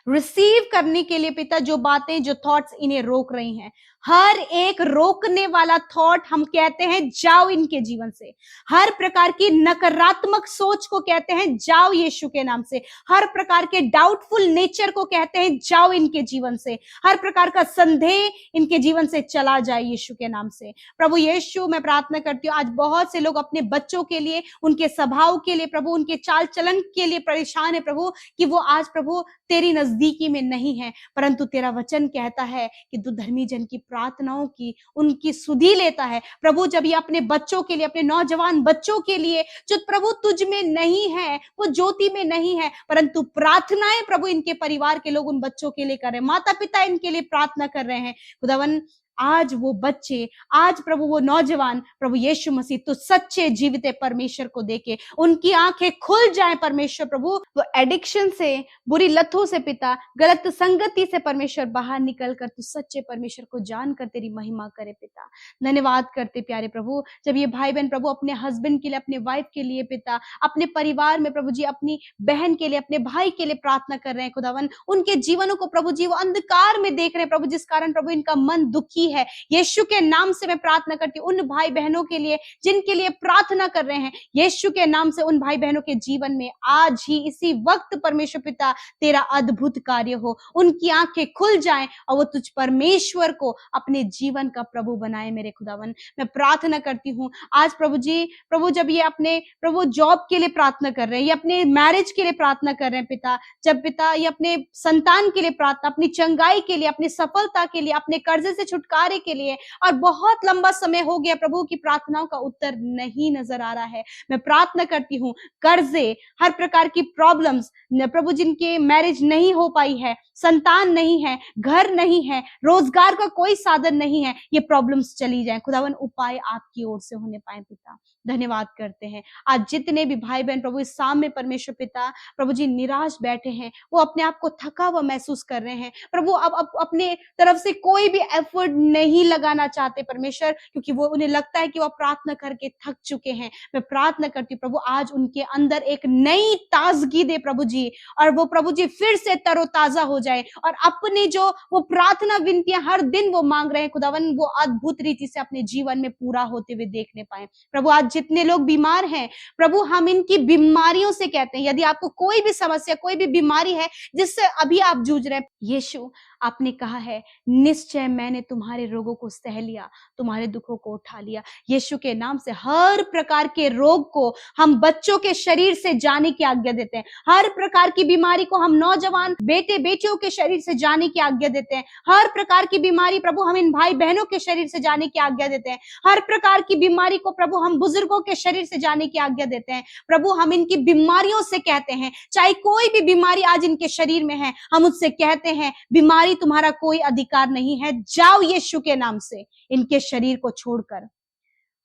रिसीव करने के लिए पिता जो बातें, जो थॉट्स इन्हें रोक रही हैं, हर एक रोकने वाला थॉट हम कहते हैं जाओ इनके जीवन से। हर प्रकार की नकारात्मक सोच को कहते हैं जाओ यीशु के नाम से। हर प्रकार के डाउटफुल नेचर को कहते हैं जाओ इनके जीवन से। हर प्रकार का संदेह इनके जीवन से चला जाए यीशु के नाम से। प्रभु यीशु मैं प्रार्थना करती हूँ, आज बहुत से लोग अपने बच्चों के लिए, उनके स्वभाव के लिए प्रभु, उनके चाल चलन के लिए परेशान है प्रभु, कि वो आज प्रभु तेरी नजदीकी में नहीं है। परंतु तेरा वचन कहता है कि तू धर्मी जन की प्रार्थनाओं की, उनकी सुधि लेता है प्रभु। जब ये अपने बच्चों के लिए, अपने नौजवान बच्चों के लिए जो प्रभु तुझ में नहीं है, वो ज्योति में नहीं है, परंतु प्रार्थनाएं प्रभु इनके परिवार के लोग उन बच्चों के लिए कर रहे हैं, माता पिता इनके लिए प्रार्थना कर रहे हैं खुदावन। आज वो बच्चे, आज प्रभु वो नौजवान प्रभु यीशु मसीह तो सच्चे जीवित परमेश्वर को देके उनकी आंखें खुल जाएं परमेश्वर प्रभु, वो एडिक्शन से, बुरी लतों से पिता, गलत संगति से परमेश्वर बाहर निकल कर तू सच्चे परमेश्वर को जानकर तेरी महिमा करे पिता। धन्यवाद करते प्यारे प्रभु, जब ये भाई बहन प्रभु अपने हस्बैंड के लिए, अपने वाइफ के लिए पिता, अपने परिवार में प्रभु जी अपनी बहन के लिए, अपने भाई के लिए प्रार्थना कर रहे हैं खुदावन, उनके जीवनों को प्रभु जी वो अंधकार में देख रहे हैं प्रभु, जिस कारण प्रभु इनका मन दुखी है। यीशु के नाम से मैं प्रार्थना करती हूँ उन भाई बहनों के लिए जिनके लिए प्रार्थना कर रहे हैं, यीशु के नाम से उन भाई बहनों के जीवन में आज ही इसी वक्त परमेश्वर पिता तेरा अद्भुत कार्य हो, उनकी आंखें खुल जाएं और वो तुझ परमेश्वर को अपने जीवन का प्रभु बनाए मेरे खुदावन। मैं प्रार्थना करती हूँ आज प्रभु जी, प्रभु जब ये अपने प्रभु जॉब के लिए प्रार्थना कर रहे हैं, ये अपने मैरिज के लिए प्रार्थना कर रहे हैं पिता, जब पिता ये अपने संतान के लिए प्रार्थना, अपनी चंगाई के लिए, अपनी सफलता के लिए, अपने कर्जे से छुटकारे के लिए, और बहुत लंबा समय हो गया प्रभु की प्रार्थनाओं का उत्तर नहीं नजर आ रहा है। मैं प्रार्थना करती हूँ कर्जे, हर प्रकार की प्रॉब्लम्स प्रभु, जिनके मैरिज नहीं हो पाई है, संतान नहीं है, घर नहीं है, रोजगार का कोई साधन नहीं है, ये प्रॉब्लम्स चली जाएं खुदावन, उपाय आपकी ओर से होने पाए पिता। धन्यवाद करते हैं आज जितने भी भाई बहन प्रभु इस सामने परमेश्वर पिता प्रभु जी निराश बैठे हैं, वो अपने आप को थका हुआ महसूस कर रहे हैं प्रभु, अब अपने तरफ से कोई भी एफर्ट नहीं लगाना चाहते परमेश्वर, क्योंकि वो उन्हें लगता है कि वो प्रार्थना करके थक चुके हैं। मैं प्रार्थना करती हूँ प्रभु आज उनके अंदर एक नई ताजगी दे प्रभु जी, और वो प्रभु जी फिर से तरोताजा हो जाए, और अपनी जो वो प्रार्थना विनतियां हर दिन वो मांग रहे हैं खुदावन, वो अद्भुत रीति से अपने जीवन में पूरा होते हुए देखने पाए प्रभु। आज जितने लोग बीमार हैं प्रभु, हम इनकी बीमारियों से कहते हैं, यदि आपको कोई भी समस्या, कोई भी बीमारी है जिससे अभी आप जूझ रहे हैं, यीशु आपने कहा है निश्चय मैंने तुम्हारे रोगों को सह लिया, तुम्हारे दुखों को उठा लिया। यीशु के नाम से हर प्रकार के रोग को हम बच्चों के शरीर से जाने की आज्ञा देते हैं, हर प्रकार की बीमारी को हम नौजवान बेटे बेटियों के शरीर से जाने की आज्ञा देते हैं, हर प्रकार की बीमारी प्रभु हम इन भाई बहनों के शरीर से जाने की आज्ञा देते हैं, हर प्रकार की बीमारी को प्रभु हम बुजुर्गों के शरीर से जाने की आज्ञा देते हैं प्रभु। हम इनकी बीमारियों से कहते हैं, चाहे कोई भी बीमारी आज इनके शरीर में है, हम उससे कहते हैं बीमारी तुम्हारा कोई अधिकार नहीं है, जाओ यीशु के नाम से इनके शरीर को छोड़कर।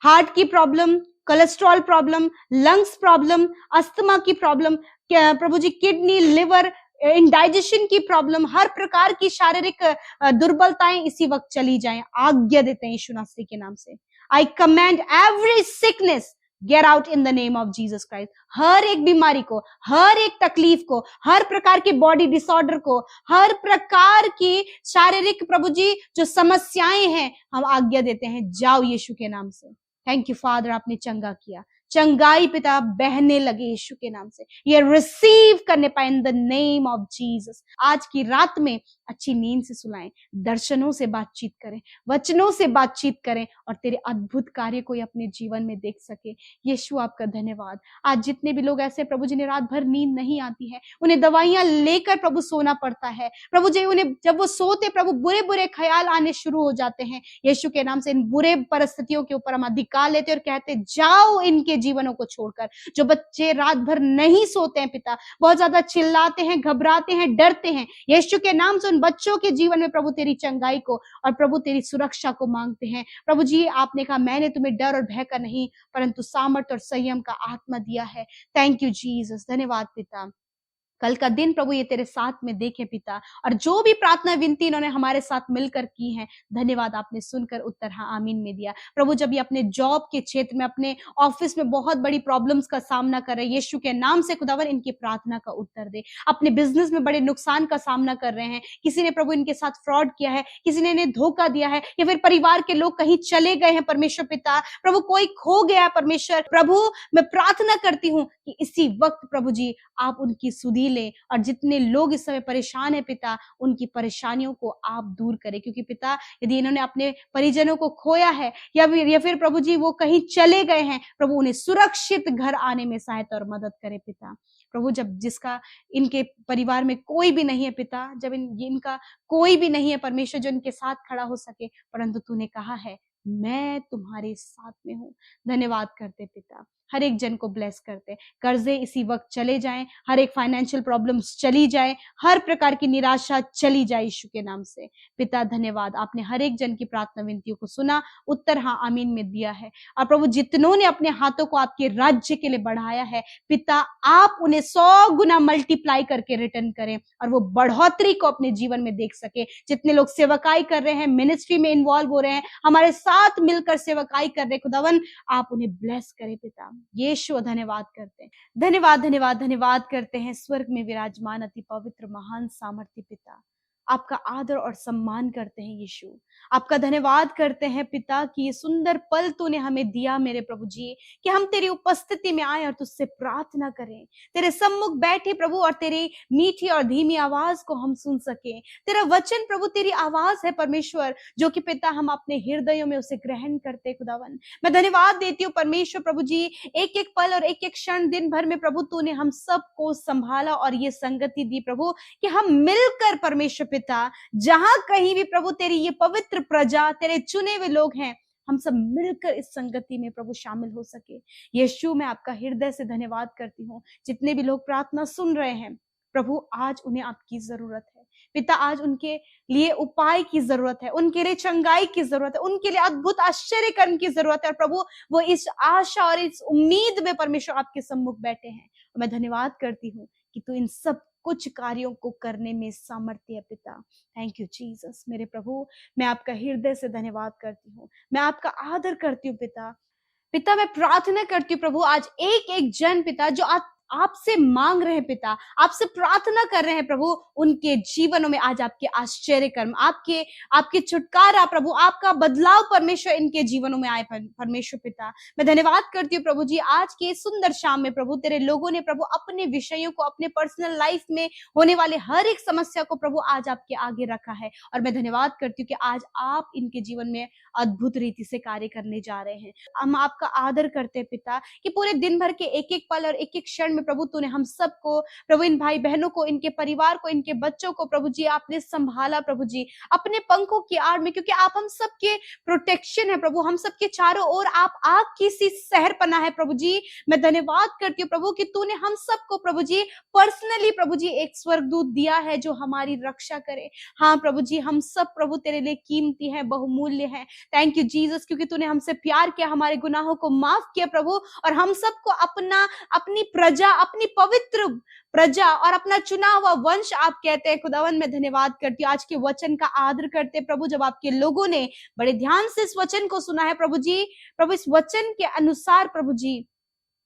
हार्ट की problem, cholesterol problem, lungs problem, asthma की प्रॉब्लम, प्रभु जी किडनी, लिवर, इंडाइजेशन की प्रॉब्लम, हर प्रकार की शारीरिक दुर्बलताएं इसी वक्त चली जाएं। आज्ञा देते हैं यीशु मसीह के नाम से। I command every sickness get out in the name of Jesus Christ. हर एक बीमारी को, हर एक तकलीफ को, हर प्रकार के बॉडी डिसऑर्डर को, हर प्रकार की शारीरिक प्रभु जी जो समस्याएं हैं, हम आज्ञा देते हैं जाओ यीशु के नाम से। थैंक यू फादर, आपने चंगा किया। चंगाई पिता बहने लगे यीशु के नाम से, ये रिसीव करने पाए इन द नेम ऑफ जीसस। आज की रात में अच्छी नींद से सुलाएं, दर्शनों से बातचीत करें, वचनों से बातचीत करें और तेरे अद्भुत कार्य को अपने जीवन में देख सके। यीशु आपका धन्यवाद। आज जितने भी लोग ऐसे प्रभु जी ने रात भर नींद नहीं आती है, उन्हें दवाइयां लेकर प्रभु सोना पड़ता है प्रभु जी, उन्हें जब वो सोते प्रभु बुरे बुरे ख्याल आने शुरू हो जाते हैं, यीशु के नाम से इन बुरे परिस्थितियों के ऊपर हम अधिकार लेते और कहते जाओ इनके जीवनों को छोड़कर। जो बच्चे रात भर नहीं सोते हैं पिता, बहुत ज्यादा चिल्लाते हैं, घबराते हैं, डरते हैं, यीशु के नाम से उन बच्चों के जीवन में प्रभु तेरी चंगाई को और प्रभु तेरी सुरक्षा को मांगते हैं। प्रभु जी आपने कहा मैंने तुम्हें डर और भय का नहीं परंतु सामर्थ और संयम का आत्मा दिया है। थैंक यू जीसस, धन्यवाद पिता। कल का दिन प्रभु ये तेरे साथ में देखे पिता, और जो भी प्रार्थना विनती इन्होंने हमारे साथ मिलकर की है, धन्यवाद आपने सुनकर उत्तर हाँ आमीन में दिया। प्रभु जब ये अपने जॉब के क्षेत्र में, अपने ऑफिस में बहुत बड़ी प्रॉब्लम्स का सामना कर रहे हैं, यीशु के नाम से खुदावन इनकी प्रार्थना का उत्तर दे। अपने बिजनेस में बड़े नुकसान का सामना कर रहे हैं, किसी ने प्रभु इनके साथ फ्रॉड किया है, किसी ने इन्हें धोखा दिया है, या फिर परिवार के लोग कहीं चले गए हैं परमेश्वर पिता, प्रभु कोई खो गया परमेश्वर प्रभु, मैं प्रार्थना करती हूँ कि इसी वक्त प्रभु जी आप उनकी सुधी ले, और जितने लोग इस समय परेशान है पिता, उनकी परेशानियों को आप दूर करें। क्योंकि पिता यदि इन्होंने अपने परिजनों को खोया है या फिर प्रभु जी वो कहीं चले गए हैं, प्रभु उन्हें सुरक्षित घर आने में सहायता और मदद करे पिता। प्रभु जब जिसका इनके परिवार में कोई भी नहीं है पिता, जब इनका कोई भी नहीं है परमेश्वर जो इनके साथ खड़ा हो सके, परंतु तूने कहा है मैं तुम्हारे साथ में हूँ। धन्यवाद करते पिता, हर एक जन को ब्लेस करते, कर्जे इसी वक्त चले जाएं, हर एक फाइनेंशियल प्रॉब्लम्स चली जाए, हर प्रकार की निराशा चली जाए यीशु के नाम से। पिता धन्यवाद, आपने हर एक जन की प्रार्थना विनतियों को सुना, उत्तर हाँ आमीन में दिया है। और प्रभु जितनों ने अपने हाथों को आपके राज्य के लिए बढ़ाया है पिता, आप उन्हें 100 गुना मल्टीप्लाई करके रिटर्न करें और वो बढ़ोतरी को अपने जीवन में देख सके। जितने लोग सेवकाई कर रहे हैं, मिनिस्ट्री में इन्वॉल्व हो रहे हैं, हमारे साथ मिलकर सेवकाई कर रहे खुदावन, आप उन्हें ब्लेस करें पिता। यीशु धन्यवाद करते हैं, धन्यवाद धन्यवाद धन्यवाद करते हैं स्वर्ग में विराजमान अति पवित्र महान सामर्थ्य पिता, आपका आदर और सम्मान करते हैं यीशु। आपका धन्यवाद करते हैं पिता कि ये सुंदर पल तूने हमें दिया मेरे प्रभु जी, कि हम तेरी उपस्थिति में आए और तुझसे प्रार्थना करें, तेरे सम्मुख बैठे प्रभु और तेरी मीठी और धीमी आवाज को हम सुन सके। तेरा वचन प्रभु तेरी आवाज है परमेश्वर, जो कि पिता हम अपने हृदयों में उसे ग्रहण करते खुदावन। मैं धन्यवाद देती हूँ परमेश्वर प्रभु जी, एक एक पल और एक एक क्षण दिन भर में प्रभु तूने हम सबको संभाला और ये संगति दी प्रभु, कि हम मिलकर परमेश्वर पिता, जहां कहीं भी प्रभु तेरी ये पवित्र प्रजा, तेरे चुने हुए लोग हैं, हम सब मिलकर इस संगति में प्रभु शामिल हो सके। यीशु मैं आपका हृदय से धन्यवाद करती हूँ। जितने भी लोग प्रार्थना सुन रहे हैं प्रभु, आज उन्हें आपकी जरूरत है पिता, आज उनके लिए उपाय की जरूरत है, उनके लिए चंगाई की जरूरत है, उनके लिए अद्भुत आश्चर्य कर्म की जरूरत है। और प्रभु वो इस आशा और इस उम्मीद में परमेश्वर आपके सम्मुख बैठे हैं। और मैं धन्यवाद करती हूँ कि तू इन सब कुछ कार्यों को करने में सामर्थ्य है पिता। थैंक यू जीसस मेरे प्रभु, मैं आपका हृदय से धन्यवाद करती हूँ, मैं आपका आदर करती हूँ पिता। पिता मैं प्रार्थना करती हूँ प्रभु, आज एक एक जन पिता जो आपसे मांग रहे हैं पिता, आपसे प्रार्थना कर रहे हैं प्रभु, उनके जीवनों में आज आपके आश्चर्य कर्म, आपके छुटकारा प्रभु, आपका बदलाव परमेश्वर इनके जीवनों में आए परमेश्वर पिता। मैं धन्यवाद करती हूँ प्रभु जी, आज के सुंदर शाम में प्रभु तेरे लोगों ने प्रभु अपने विषयों को, अपने पर्सनल लाइफ में होने वाले हर एक समस्या को प्रभु आज आपके आगे रखा है। और मैं धन्यवाद करती हूँ कि आज आप इनके जीवन में अद्भुत रीति से कार्य करने जा रहे हैं। हम आपका आदर करते हैं पिता, कि पूरे दिन भर के एक एक पल और एक एक क्षण में प्रभु तूने हम सबको, प्रभु इन भाई बहनों को, इनके परिवार को, इनके बच्चों को प्रभु जी आपने संभाला प्रभु जी अपने पंखों की आड़ में, क्योंकि आप हम सबके प्रोटेक्शन है प्रभु, हम सबके चारों ओर आप आग की सी सहर पना है प्रभु जी। मैं धन्यवाद करती हूँ प्रभु कि तूने हम सबको प्रभु जी पर्सनली प्रभु जी एक स्वर्गदूत दिया है जो हमारी रक्षा करे। हाँ प्रभु जी, हम सब प्रभु तेरे लिए कीमती है, बहुमूल्य है। थैंक यू जीसस, क्योंकि तूने हमसे प्यार किया, हमारे गुनाहों को माफ किया प्रभु, और हम सबको अपनी प्रजा, अपनी पवित्र प्रजा और अपना चुना हुआ वंश आप कहते हैं। खुदावन मैं धन्यवाद करती हूँ, आज के वचन का आदर करते प्रभु, जब आपके लोगों ने बड़े ध्यान से इस वचन को सुना है प्रभु जी, प्रभु इस वचन के अनुसार प्रभु जी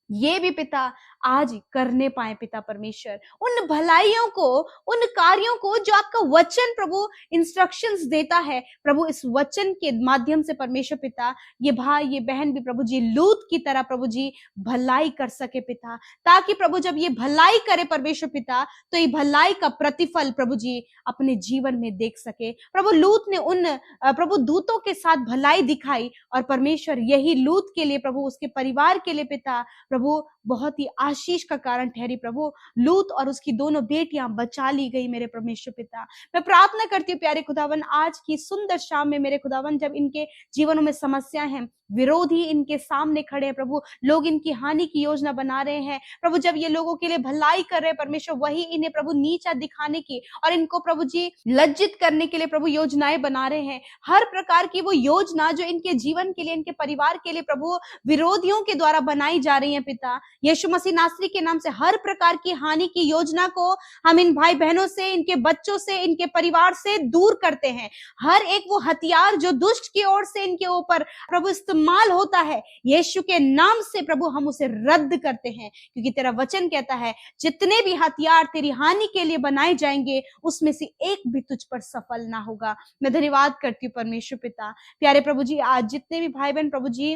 ये भी पिता आज करने पाए पिता परमेश्वर, उन भलाइयों को, उन कार्यों को जो आपका वचन प्रभु इंस्ट्रक्शंस देता है प्रभु, इस वचन के माध्यम से परमेश्वर पिता ये भाई ये बहन भी प्रभु जी लूत की तरह प्रभु जी भलाई कर सके पिता, ताकि प्रभु जब ये भलाई करे परमेश्वर पिता तो ये भलाई का प्रतिफल प्रभु जी अपने जीवन में देख सके। प्रभु लूत ने उन प्रभु दूतों के साथ भलाई दिखाई, और परमेश्वर यही लूत के लिए प्रभु, उसके परिवार के लिए पिता प्रभु बहुत ही आशीष का कारण ठहरी प्रभु। लूत और उसकी दोनों बेटियां बचा ली गई मेरे परमेश्वर पिता। मैं प्रार्थना करती हूँ प्यारे खुदावन, आज की सुंदर शाम में मेरे खुदावन, जब इनके जीवनों में समस्याएं हैं, विरोधी इनके सामने खड़े हैं प्रभु, लोग इनकी हानि की योजना बना रहे हैं प्रभु, जब ये लोगों के लिए भलाई कर रहे हैं परमेश्वर, वही इन्हें प्रभु नीचा दिखाने की और इनको प्रभु जी लज्जित करने के लिए प्रभु योजनाएं बना रहे हैं। हर प्रकार की वो योजना जो इनके जीवन के लिए, इनके परिवार के लिए प्रभु विरोधियों के द्वारा बनाई जा रही है पिता, यीशु मसीह नासरी के नाम से हर प्रकार की हानि की योजना को हम इन भाई बहनों से, इनके बच्चों से, इनके परिवार से दूर करते हैं। हर एक वो हथियार जो दुष्ट की ओर से इनके ऊपर प्रभु इस्तेमाल होता है, यीशु के नाम से प्रभु हम उसे रद्द करते हैं, क्योंकि तेरा वचन कहता है जितने भी हथियार तेरी हानि के लिए बनाए जाएंगे उसमें से एक भी तुझ पर सफल ना होगा। मैं धन्यवाद करती हूँ परमेश्वर पिता। प्यारे प्रभु जी, आज जितने भी भाई बहन प्रभु जी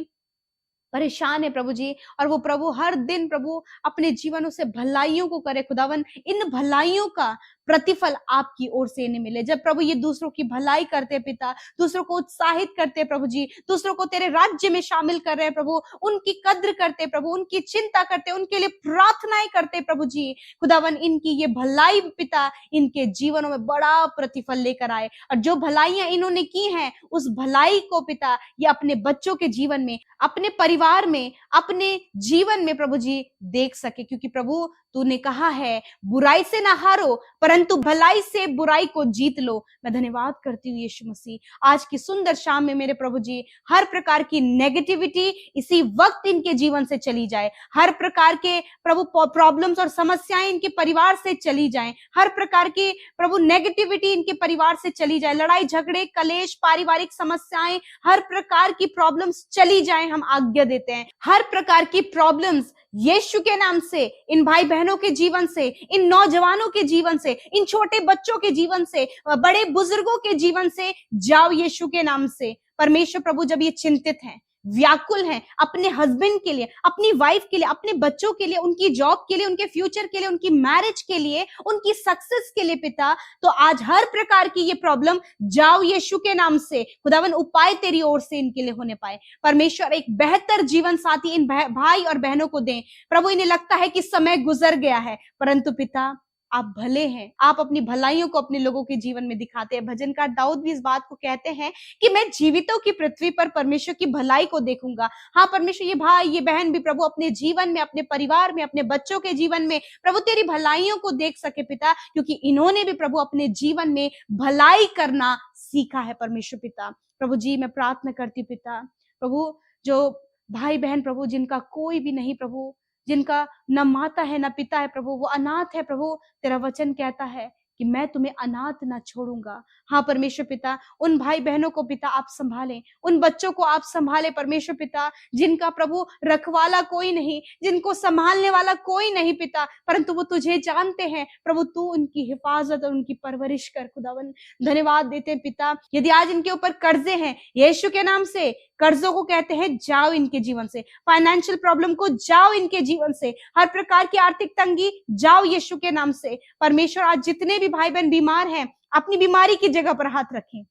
परेशान है प्रभु जी, और वो प्रभु हर दिन प्रभु अपने जीवनों से भलाइयों को करे खुदावन, इन भलाइयों का प्रतिफल आपकी ओर से इन्हें मिले। जब प्रभु ये दूसरों की भलाई करते पिता, दूसरों को उत्साहित करते प्रभु जी, दूसरों को तेरे राज्य में शामिल कर रहे हैं प्रभु, उनकी कद्र करते प्रभु, उनकी चिंता करते, उनके लिए प्रार्थनाएं करते प्रभु जी, खुदावन इनकी ये भलाई पिता इनके जीवनों में बड़ा प्रतिफल लेकर आए, और जो भलाइयां इन्होंने की हैं उस भलाई को पिता ये अपने बच्चों के जीवन में, अपने परिवार में, अपने जीवन में प्रभु जी देख सके, क्योंकि प्रभु तूने कहा है बुराई से ना हारो परंतु भलाई से बुराई को जीत लो। मैं धन्यवाद करती हूँ यीशु मसीह, आज की सुंदर शाम में मेरे प्रभु जी हर प्रकार की नेगेटिविटी इसी वक्त इनके जीवन से चली जाए, हर प्रकार के प्रभु प्रॉब्लम्स और समस्याएं इनके परिवार से चली जाएं, हर प्रकार की प्रभु नेगेटिविटी इनके परिवार से चली जाए, लड़ाई झगड़े कलेश पारिवारिक समस्याएं हर प्रकार की प्रॉब्लम्स चली जाएं, हम आज्ञा देते हैं। हर प्रकार की प्रॉब्लम्स यीशु के नाम से इन भाई बहनों के जीवन से, इन नौजवानों के जीवन से, इन छोटे बच्चों के जीवन से, बड़े बुजुर्गों के जीवन से जाओ यीशु के नाम से। परमेश्वर प्रभु जब ये चिंतित हैं, व्याकुल हैं अपने हस्बैंड के लिए, अपनी वाइफ के लिए, अपने बच्चों के लिए, उनकी जॉब के लिए, उनके फ्यूचर के लिए, उनकी मैरिज के लिए, उनकी सक्सेस के लिए पिता, तो आज हर प्रकार की ये प्रॉब्लम जाओ यीशु के नाम से, खुदावन उपाय तेरी ओर से इनके लिए होने पाए। परमेश्वर एक बेहतर जीवन साथी इन भाई और बहनों को दें प्रभु। इन्हें लगता है कि समय गुजर गया है, परंतु पिता आप भले हैं, आप अपनी भलाइयों को अपने लोगों के जीवन में दिखाते हैं। भजनकार दाऊद भी इस बात को कहते हैं कि मैं जीवितों की पृथ्वी पर परमेश्वर की भलाई को देखूंगा। हाँ परमेश्वर, ये भाई ये बहन भी प्रभु अपने जीवन में, अपने परिवार में, अपने बच्चों के जीवन में प्रभु तेरी भलाइयों को देख सके पिता, क्योंकि इन्होंने भी प्रभु अपने जीवन में भलाई करना सीखा है परमेश्वर पिता। प्रभु जी मैं प्रार्थना करती पिता, प्रभु जो भाई बहन प्रभु जिनका कोई भी नहीं प्रभु, जिनका न माता है न पिता है प्रभु, वो अनाथ है प्रभु, तेरा वचन कहता है कि मैं तुम्हें अनाथ ना छोड़ूंगा। हाँ परमेश्वर पिता, उन भाई बहनों को पिता आप संभालें, उन बच्चों को आप संभालें परमेश्वर पिता, जिनका प्रभु रखवाला कोई नहीं, जिनको संभालने वाला कोई नहीं पिता, परंतु वो तुझे जानते हैं प्रभु, तू उनकी हिफाजत और उनकी परवरिश कर खुदावन। धन्यवाद देते हैं पिता। यदि आज इनके ऊपर कर्जे हैं, यीशु के नाम से कर्जों को कहते हैं जाओ इनके जीवन से, फाइनेंशियल प्रॉब्लम को जाओ इनके जीवन से, हर प्रकार की आर्थिक तंगी जाओ यीशु के नाम से। परमेश्वर आज जितने भी भाई बहन बीमार हैं अपनी बीमारी की जगह पर हाथ रखें,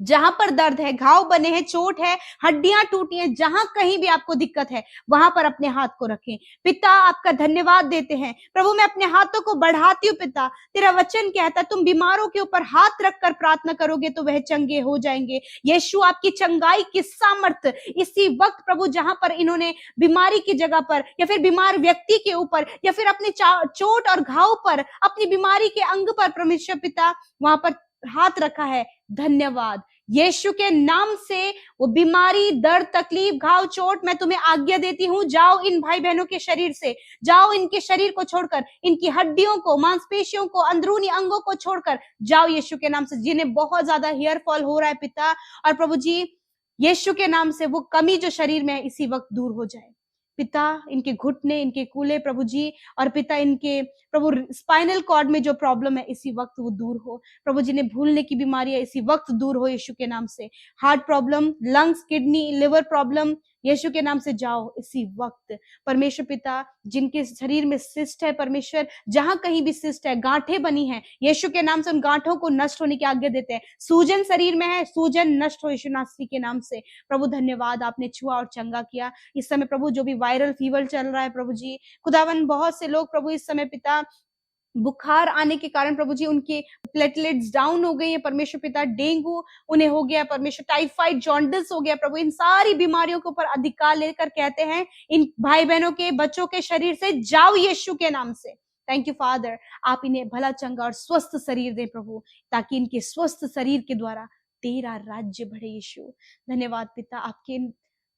जहां पर दर्द है, घाव बने हैं, चोट है, हड्डियां टूटी हैं, जहां कहीं भी आपको दिक्कत है वहां पर अपने हाथ को रखें। पिता आपका धन्यवाद देते हैं प्रभु, मैं अपने हाथों को बढ़ाती हूँ पिता। तेरा वचन कहता है तुम बीमारों के ऊपर हाथ रखकर प्रार्थना करोगे तो वह चंगे हो जाएंगे। यीशु आपकी चंगाई की सामर्थ इसी वक्त प्रभु, जहां पर इन्होंने बीमारी की जगह पर या फिर बीमार व्यक्ति के ऊपर या फिर अपने चोट और घाव पर, अपनी बीमारी के अंग पर परमेश्वर पिता वहां पर हाथ रखा है, धन्यवाद। यीशु के नाम से वो बीमारी, दर्द, तकलीफ, घाव, चोट, मैं तुम्हें आज्ञा देती हूं, जाओ इन भाई बहनों के शरीर से, जाओ इनके शरीर को छोड़कर, इनकी हड्डियों को, मांसपेशियों को, अंदरूनी अंगों को छोड़कर जाओ यीशु के नाम से। जिन्हें बहुत ज्यादा हेयर फॉल हो रहा है पिता, और प्रभु जी यीशु के नाम से वो कमी जो शरीर में है इसी वक्त दूर हो जाए पिता। इनके घुटने, इनके कूल्हे प्रभु जी, और पिता इनके प्रभु स्पाइनल कॉर्ड में जो प्रॉब्लम है इसी वक्त वो दूर हो प्रभु। जिन्हें भूलने की बीमारी है इसी वक्त दूर हो यीशु के नाम से। Heart problem, lungs, kidney, liver problem, यीशु के नाम से जाओ इसी वक्त परमेश्वर पिता। जिनके शरीर में सिस्ट है परमेश्वर, जहां कहीं भी सिस्ट है, गांठें बनी है, यीशु के नाम से उन गांठों को नष्ट होने की आज्ञा देते हैं। सूजन शरीर में है, सूजन नष्ट हो यीशु नासरी के नाम से। प्रभु धन्यवाद, आपने छुआ और चंगा किया। इस समय प्रभु जो भी वायरल फीवर चल रहा है प्रभु जी, खुदावन बहुत से लोग प्रभु इस समय पिता बुखार आने के कारण प्रभु जी उनके प्लेटलेट्स डाउन हो गए हैं परमेश्वर पिता। डेंगू उन्हें हो गया परमेश्वर, टाइफाइड, जॉन्डिस हो गया प्रभु। इन सारी बीमारियों के ऊपर अधिकार लेकर कहते हैं इन भाई बहनों के, बच्चों के शरीर से जाओ यीशु के नाम से। थैंक यू फादर, आप इन्हें भला चंगा और स्वस्थ शरीर दें प्रभु, ताकि इनके स्वस्थ शरीर के द्वारा तेरा राज्य बढ़े यीशु। धन्यवाद पिता आपके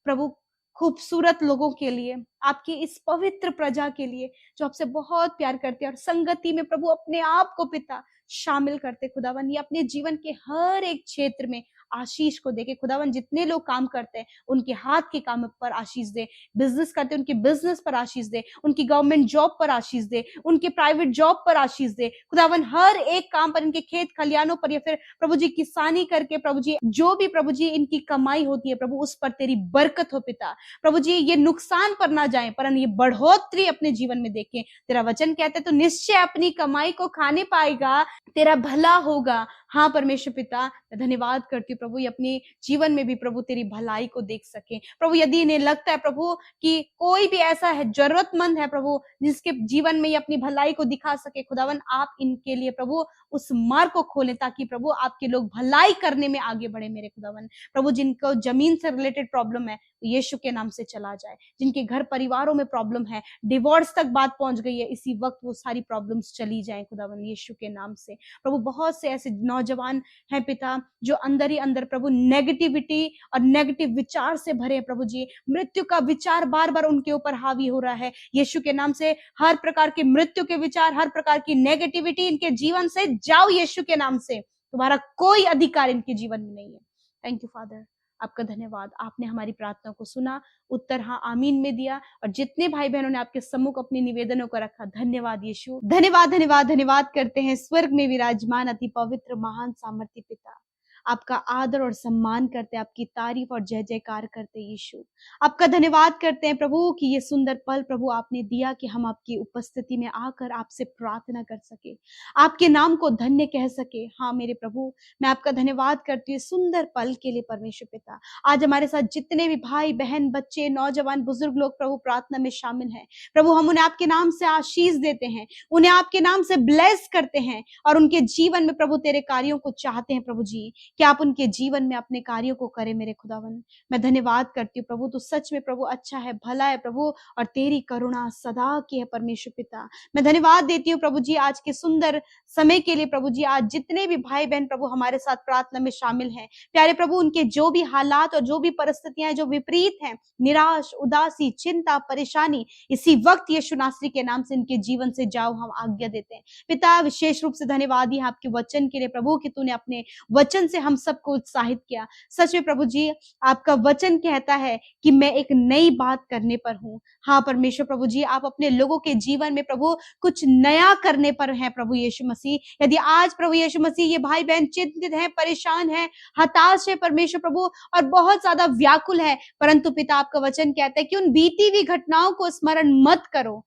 प्रभु खूबसूरत लोगों के लिए, आपकी इस पवित्र प्रजा के लिए जो आपसे बहुत प्यार करते हैं और संगति में प्रभु अपने आप को पिता शामिल करते। खुदावन ये अपने जीवन के हर एक क्षेत्र में आशीष को देके खुदावन, जितने लोग काम करते हैं उनके हाथ के काम पर आशीष दे, बिजनेस करते हैं उनके बिजनेस पर आशीष दे, उनकी गवर्नमेंट जॉब पर आशीष दे, उनके प्राइवेट जॉब पर आशीष दे खुदावन। हर एक काम पर, इनके खेत खलियानों पर या फिर प्रभु जी किसानी करके प्रभु जी जो भी प्रभु जी इनकी कमाई होती है प्रभु, उस पर तेरी बरकत हो पिता। प्रभु जी ये नुकसान पर ना जाए परंतु ये बढ़ोतरी अपने जीवन में देखें। तेरा वचन कहता है तो निश्चय अपनी कमाई को खाने पाएगा, तेरा भला होगा। हाँ परमेश्वर पिता, धन्यवाद करती हूँ प्रभु, ये अपने जीवन में भी प्रभु तेरी भलाई को देख सके प्रभु। यदि इन्हें लगता है प्रभु कि कोई भी ऐसा है जरूरतमंद है प्रभु जिसके जीवन में ये अपनी भलाई को दिखा सके, खुदावन आप इनके लिए प्रभु उस मार्ग को खोलें, ताकि प्रभु आपके लोग भलाई करने में आगे बढ़े मेरे खुदावन। प्रभु जिनको जमीन से रिलेटेड प्रॉब्लम है यीशु के नाम से चला जाए, जिनके घर परिवारों में प्रॉब्लम है, डिवोर्स तक बात पहुंच गई है, इसी वक्त वो सारी प्रॉब्लम्स चली जाएं खुदावन यीशु के नाम से। प्रभु बहुत से ऐसे नौजवान हैं पिता जो अंदर ही अंदर प्रभु नेगेटिविटी और नेगेटिव विचार से भरे हैं प्रभु जी। मृत्यु का विचार बार बार उनके ऊपर हावी हो रहा है यीशु के नाम से। हर प्रकार के मृत्यु के विचार, हर प्रकार की नेगेटिविटी इनके जीवन से जाओ यीशु के नाम से। तुम्हारा कोई अधिकार इनके जीवन में नहीं है। थैंक यू फादर, आपका धन्यवाद। आपने हमारी प्रार्थना को सुना, उत्तर हाँ आमीन में दिया, और जितने भाई बहनों ने आपके सम्मुख अपने निवेदनों को रखा, धन्यवाद यीशु। धन्यवाद धन्यवाद धन्यवाद करते हैं स्वर्ग में विराजमान अति पवित्र महान सामर्थी पिता। आपका आदर और सम्मान करते हैं, आपकी तारीफ और जय जयकार करते हैं यीशु। आपका धन्यवाद करते हैं प्रभु कि ये सुंदर पल प्रभु आपने दिया कि हम आपकी उपस्थिति में आकर आपसे प्रार्थना कर सके, आपके नाम को धन्य कह सके। हाँ मेरे प्रभु, मैं आपका धन्यवाद करती हूँ सुंदर पल के लिए परमेश्वर पिता। आज हमारे साथ जितने भी भाई बहन, बच्चे, नौजवान, बुजुर्ग लोग प्रभु प्रार्थना में शामिल हैं प्रभु, हम उन्हें आपके नाम से आशीष देते हैं, उन्हें आपके नाम से ब्लेस करते हैं, और उनके जीवन में प्रभु तेरे कार्यों को चाहते हैं प्रभु जी कि आप उनके जीवन में अपने कार्यों को करें मेरे खुदावन। मैं धन्यवाद करती हूँ प्रभु, तो सच में प्रभु अच्छा है, भला है प्रभु, और तेरी करुणा सदा की है परमेश्वर पिता। मैं धन्यवाद देती हूँ प्रभु जी आज के सुंदर समय के लिए प्रभु जी। आज जितने भी भाई बहन प्रभु हमारे साथ प्रार्थना में शामिल हैं प्यारे प्रभु, उनके जो भी हालात और जो भी परिस्थितियां जो विपरीत हैं, निराश, उदासी, चिंता, परेशानी, इसी वक्त यीशु नासरी के नाम से इनके जीवन से जाओ हम आज्ञा देते हैं पिता। विशेष रूप से धन्यवाद है आपके वचन के लिए प्रभु कि तूने अपने वचन से हम सबको उत्साहित किया। सच में प्रभु जी, आपका वचन कहता है कि मैं एक नई बात करने पर हूँ। हाँ परमेश्वर प्रभु जी, आप अपने लोगों के जीवन में प्रभु कुछ नया करने पर हैं प्रभु यीशु मसीह। यदि आज प्रभु यीशु मसीह ये भाई बहन चिंतित हैं, परेशान हैं, हताश है परमेश्वर प्रभु, और बहुत ज्यादा व्याकुल है, परंतु पिता आपका वचन कहता है कि उन बीती हुई घटनाओं को स्मरण मत करो।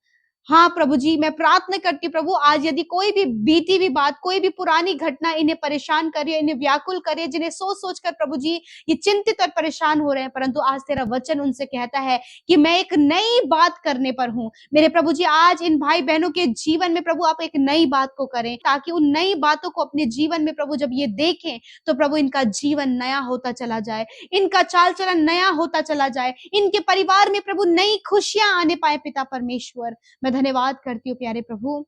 हाँ प्रभु जी, मैं प्रार्थना करती हूँ प्रभु, आज यदि कोई भी बीती हुई बात, कोई भी पुरानी घटना इन्हें परेशान कर रही है, इन्हें व्याकुल कर रही है, जिन्हें सोच सोच कर प्रभु जी ये चिंतित और परेशान हो रहे हैं, परंतु आज तेरा वचन उनसे कहता है कि मैं एक नई बात करने पर हूँ। मेरे प्रभु जी, आज इन भाई बहनों के जीवन में प्रभु आप एक नई बात को करें, ताकि उन नई बातों को अपने जीवन में प्रभु जब ये देखें तो प्रभु इनका जीवन नया होता चला जाए, इनका चाल चलन नया होता चला जाए, इनके परिवार में प्रभु नई खुशियां आने पाए। पिता परमेश्वर, मैं धन्यवाद करती हूँ प्यारे प्रभु,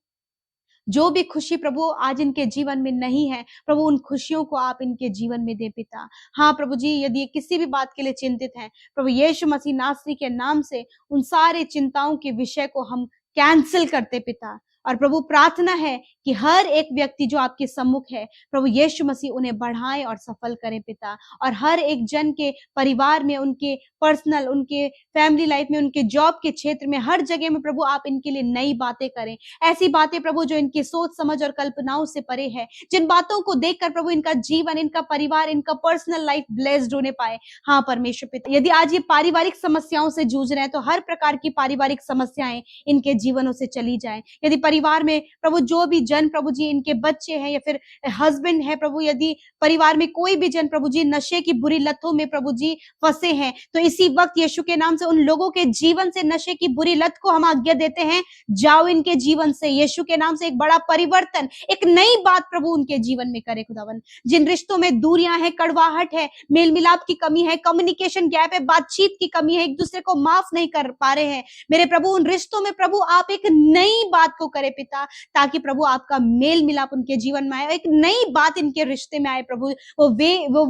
जो भी खुशी प्रभु आज इनके जीवन में नहीं है प्रभु, उन खुशियों को आप इनके जीवन में दे पिता। हाँ प्रभु जी, यदि ये किसी भी बात के लिए चिंतित हैं प्रभु, यीशु मसीह नासरी के नाम से उन सारे चिंताओं के विषय को हम कैंसिल करते पिता। और प्रभु प्रार्थना है कि हर एक व्यक्ति जो आपके सम्मुख है प्रभु यीशु मसीह उन्हें बढ़ाए और सफल करे पिता, और हर एक जन के परिवार में, उनके पर्सनल, उनके फैमिली लाइफ में, उनके जॉब के क्षेत्र में, हर जगह में प्रभु आप इनके लिए नई बातें करें, ऐसी बातें प्रभु जो इनकी सोच समझ और कल्पनाओं से परे है, जिन बातों को देखकर प्रभु इनका जीवन, इनका परिवार, इनका पर्सनल लाइफ ब्लेस्ड होने पाए। हाँ परमेश्वर पिता, यदि आज ये पारिवारिक समस्याओं से जूझ रहे हैं तो हर प्रकार की पारिवारिक समस्याएं इनके जीवनों से चली जाएं। यदि परिवार में प्रभु जो भी जन प्रभु जी, इनके बच्चे हैं या फिर हस्बैंड है प्रभु, यदि परिवार में कोई भी जन प्रभु जी नशे की बुरी लतों में प्रभु जी फंसे हैं, तो इसी वक्त यीशु के नाम से उन लोगों के जीवन से नशे की बुरी लत को हम आज्ञा देते हैं, जाओ इनके जीवन से, यीशु के नाम से एक बड़ा परिवर्तन, एक नई बात प्रभु उनके जीवन में करे खुदावन। जिन रिश्तों में दूरियां हैं, कड़वाहट है, मेल मिलाप की कमी है, कम्युनिकेशन गैप है, बातचीत की कमी है, एक दूसरे को माफ नहीं कर पा रहे हैं, मेरे प्रभु उन रिश्तों में प्रभु आप एक नई बात को करे पिता, ताकि प्रभु आपका मेल मिलाप उनके जीवन में आए, एक नई बात इनके रिश्ते में आए प्रभु, वो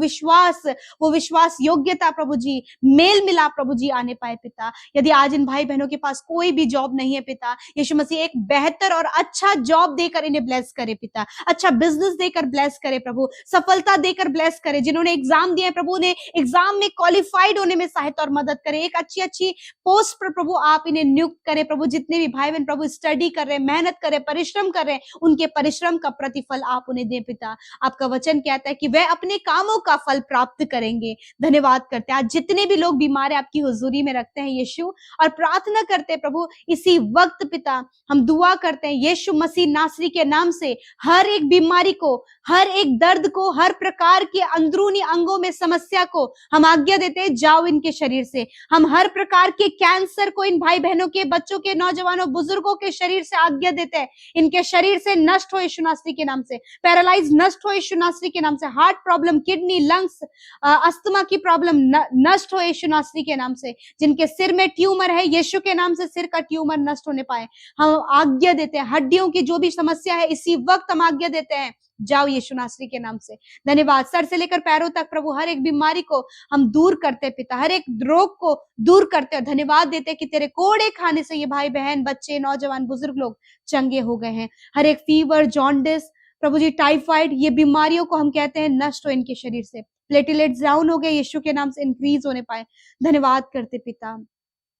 विश्वास योग्यता प्रभु जी, मेल मिलाप प्रभु जी आने पाए पिता। यदि आज इन भाई बहनों के पास कोई भी जॉब नहीं है पिता, यीशु मसीह एक बेहतर और अच्छा जॉब देकर इन्हें ब्लेस करे पिता, अच्छा बिजनेस देकर ब्लेस करे प्रभु, सफलता देकर ब्लेस करे। जिन्होंने एग्जाम दिया प्रभु, उन्हें एग्जाम में क्वालिफाइड होने में सहायता और मदद करे, एक अच्छी पोस्ट पर प्रभु आप इन्हें नियुक्त करें प्रभु। जितने भी भाई बहन प्रभु स्टडी कर रहे हैं, मेहनत कर रहे हैं, परिश्रम कर रहे हैं, उनके परिश्रम का प्रतिफल आप उन्हें दे पिता। आपका वचन कहता है कि वह अपने कामों का फल प्राप्त करेंगे। धन्यवाद करते हैं, आज जितने भी लोग बीमार है आपकी हुजूरी में रखते हैं यीशु, और प्रार्थना करते हैं प्रभु इसी वक्त पिता, हम दुआ करते हैं यीशु मसीह नासरी के नाम से, हर एक बीमारी को, हर एक दर्द को, हर प्रकार के अंदरूनी अंगों में समस्या को हम आज्ञा देते हैं, जाओ इनके शरीर से। हम हर प्रकार के कैंसर को इन भाई बहनों के, बच्चों के, नौजवानों, बुजुर्गों के शरीर से आज्ञा देते हैं, इनके शरीर से नष्ट हो यीशु नासरी के नाम से। पैरालाइज नष्ट हो यीशु नासरी के नाम से। Heart problem, kidney, lungs, asthma की प्रॉब्लम नष्ट हो यीशु नासरी के नाम से। जिनके सिर में ट्यूमर है, यीशु के नाम से सिर का ट्यूमर नष्ट होने पाए, हम आज्ञा देते हैं। हड्डियों की जो भी समस्या है इसी वक्त हम आज्ञा देते हैं, जाओ यीशु नासरी के नाम से। धन्यवाद, सर से लेकर पैरों तक प्रभु हर एक बीमारी को हम दूर करते पिता, हर एक रोग को दूर करते हैं। धन्यवाद देते कि तेरे कोड़े खाने से ये भाई बहन, बच्चे, नौजवान, बुजुर्ग लोग चंगे हो गए हैं। हर एक फीवर, जॉन्डिस प्रभु जी, टाइफाइड, ये बीमारियों को हम कहते हैं नष्ट हो इनके शरीर से। प्लेटलेट्स डाउन हो गए, यीशु के नाम से इंक्रीज होने पाए। धन्यवाद करते पिता।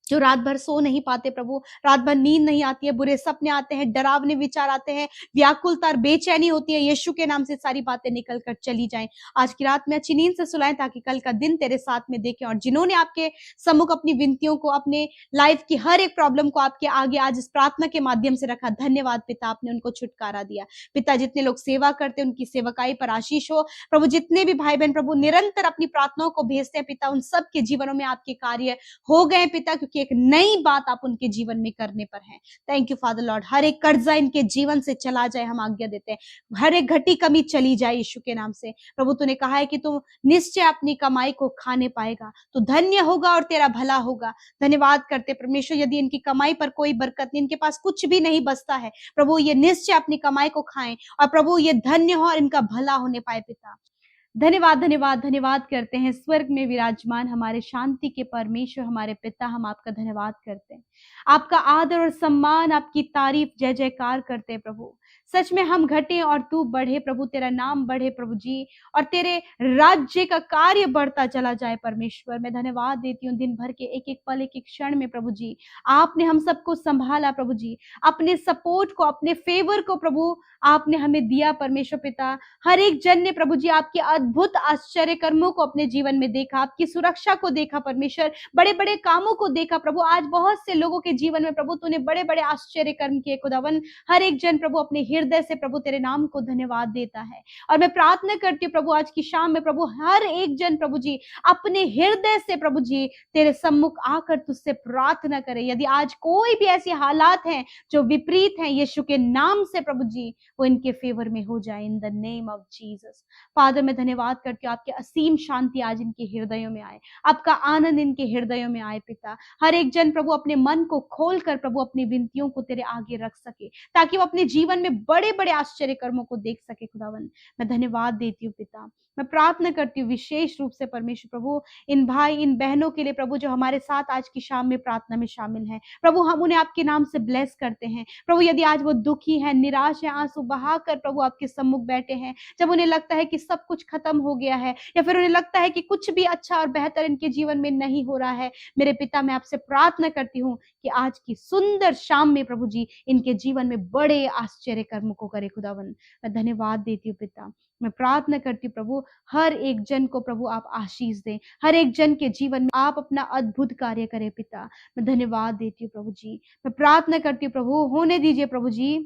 जो रात भर सो नहीं पाते प्रभु, रात भर नींद नहीं आती है, बुरे सपने आते हैं, डरावने विचार आते हैं, व्याकुलता और बेचैनी होती है, यीशु के नाम से सारी बातें निकल कर चली जाएं। आज की रात में अच्छी नींद से सुलाएं, ताकि कल का दिन तेरे साथ में देखें। और जिन्होंने आपके सम्मुख अपनी विनतियों को, अपने लाइफ की हर एक प्रॉब्लम को आपके आगे आज इस प्रार्थना के माध्यम से रखा, धन्यवाद पिता, आपने उनको छुटकारा दिया पिता। जितने लोग सेवा करते हैं उनकी सेवकाई पर आशीष हो प्रभु। जितने भी भाई बहन प्रभु निरंतर अपनी प्रार्थनाओं को भेजते हैं पिता, उन सब के जीवनों में आपके कार्य हो गए पिता, क्योंकि एक नई बात आप उनके जीवन में करने पर हैं। Thank you father lord. हर एक कर्जा इनके जीवन से चला जाए, हम आज्ञा देते हैं। हर एक घटी कमी चली जाए यीशु के नाम से प्रभु। तूने कहा है कि तू निश्चय अपनी कमाई को खाने पाएगा, तो धन्य होगा और तेरा भला होगा। धन्यवाद करते परमेश्वर, यदि इनकी कमाई पर कोई बरकत नहीं, इनके पास कुछ भी नहीं बचता है प्रभु, ये निश्चय अपनी कमाई को खाएं और प्रभु ये धन्य हो और इनका भला होने पाए पिता। धन्यवाद धन्यवाद धन्यवाद करते हैं स्वर्ग में विराजमान हमारे शांति के परमेश्वर, हमारे पिता, हम आपका धन्यवाद करते हैं। आपका आदर और सम्मान, आपकी तारीफ, जय जयकार करते हैं प्रभु। सच में हम घटे और तू बढ़े प्रभु, तेरा नाम बढ़े प्रभु जी, और तेरे राज्य का कार्य बढ़ता चला जाए परमेश्वर। मैं धन्यवाद देती हूँ दिन भर के एक एक पल, एक एक क्षण में प्रभु जी आपने हम सबको संभाला प्रभु जी, अपने सपोर्ट को, अपने फेवर को प्रभु आपने हमें दिया परमेश्वर पिता। हर एक जन ने प्रभु जी आपके अद्भुत आश्चर्य कर्मों को अपने जीवन में देखा, आपकी सुरक्षा को देखा परमेश्वर, बड़े बड़े कामों को देखा प्रभु। आज बहुत से लोगों के जीवन में प्रभु तूने बड़े बड़े आश्चर्य कर्म किए खुदावन। हर एक जन प्रभु अपने हृदय से प्रभु तेरे नाम को धन्यवाद देता है। और मैं प्रार्थना करती हूँ प्रभु आज की शाम में प्रभु हर एक जन प्रभु जी अपने हृदय से प्रभु जी तेरे सम्मुख आकर तुझसे प्रार्थना करे। यदि आज कोई भी ऐसी हालात हैं जो विपरीत हैं, यीशु के नाम से प्रभु जी वो इनके फेवर में हो जाए, in the name of Jesus. Father मैं धन्यवाद करती हूँ, आपकी असीम शांति आज इनके हृदयों में आए, आपका आनंद इनके हृदयों में आए पिता। हर एक जन प्रभु अपने मन को खोल कर प्रभु अपनी विनतियों को तेरे आगे रख सके, ताकि वो अपने जीवन में बड़े बड़े आश्चर्य कर्मों को देख सके खुदावन। मैं धन्यवाद देती हूँ पिता। मैं प्रार्थना करती हूँ विशेष रूप से परमेश्वर प्रभु इन भाई इन बहनों के लिए प्रभु जो हमारे साथ आज की शाम में प्रार्थना में शामिल हैं प्रभु, हम उन्हें आपके नाम से ब्लेस करते हैं प्रभु। यदि आज वो दुखी है, निराश है, आंसू बहाकर प्रभु आपके सम्मुख बैठे हैं, जब उन्हें लगता है कि सब कुछ खत्म हो गया है, या फिर उन्हें लगता है कि कुछ भी अच्छा और बेहतर इनके जीवन में नहीं हो रहा है, मेरे पिता मैं आपसे प्रार्थना करती हूँ कि आज की सुंदर शाम में प्रभु जी इनके जीवन में बड़े आश्चर्य कर्म को करे खुदावन। मैं धन्यवाद देती हूँ पिता। मैं प्रार्थना करती हूँ प्रभु हर एक जन को प्रभु आप आशीष दें, हर एक जन के जीवन में आप अपना अद्भुत कार्य करें पिता। मैं धन्यवाद देती हूँ प्रभु जी। मैं प्रार्थना करती हूँ प्रभु होने दीजिए प्रभु जी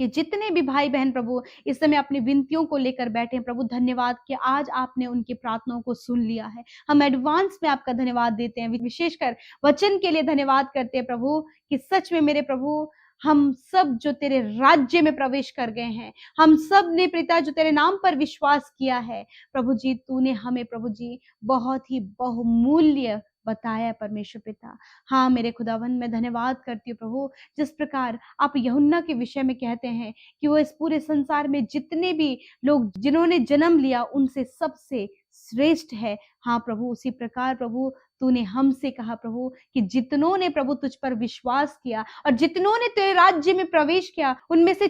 कि जितने भी भाई बहन प्रभु इस समय अपनी विनतियों को लेकर बैठे हैं प्रभु, धन्यवाद कि आज आपने उनकी प्रार्थनाओं को सुन लिया है। हम एडवांस में आपका धन्यवाद देते हैं, विशेषकर वचन के लिए धन्यवाद करते हैं प्रभु कि सच में मेरे प्रभु हम सब जो तेरे राज्य में प्रवेश कर गए हैं, हम सब ने पिता जो तेरे नाम पर विश्वास किया है प्रभु जी, तूने हमें प्रभु जी बहुत ही बहुमूल्य बताया परमेश्वर पिता। हाँ मेरे खुदावन मैं धन्यवाद करती हूँ प्रभु, जिस प्रकार आप यूहन्ना के विषय में कहते हैं कि वो इस पूरे संसार में जितने भी लोग जिन्होंने जन्म लिया उनसे सबसे श्रेष्ठ है। हाँ प्रभु उसी प्रकार प्रभु तूने हमसे कहा प्रभु कि जितनों ने प्रभु तुझ पर विश्वास किया और जितनों ने तेरे राज्य में प्रवेश किया, उनमें से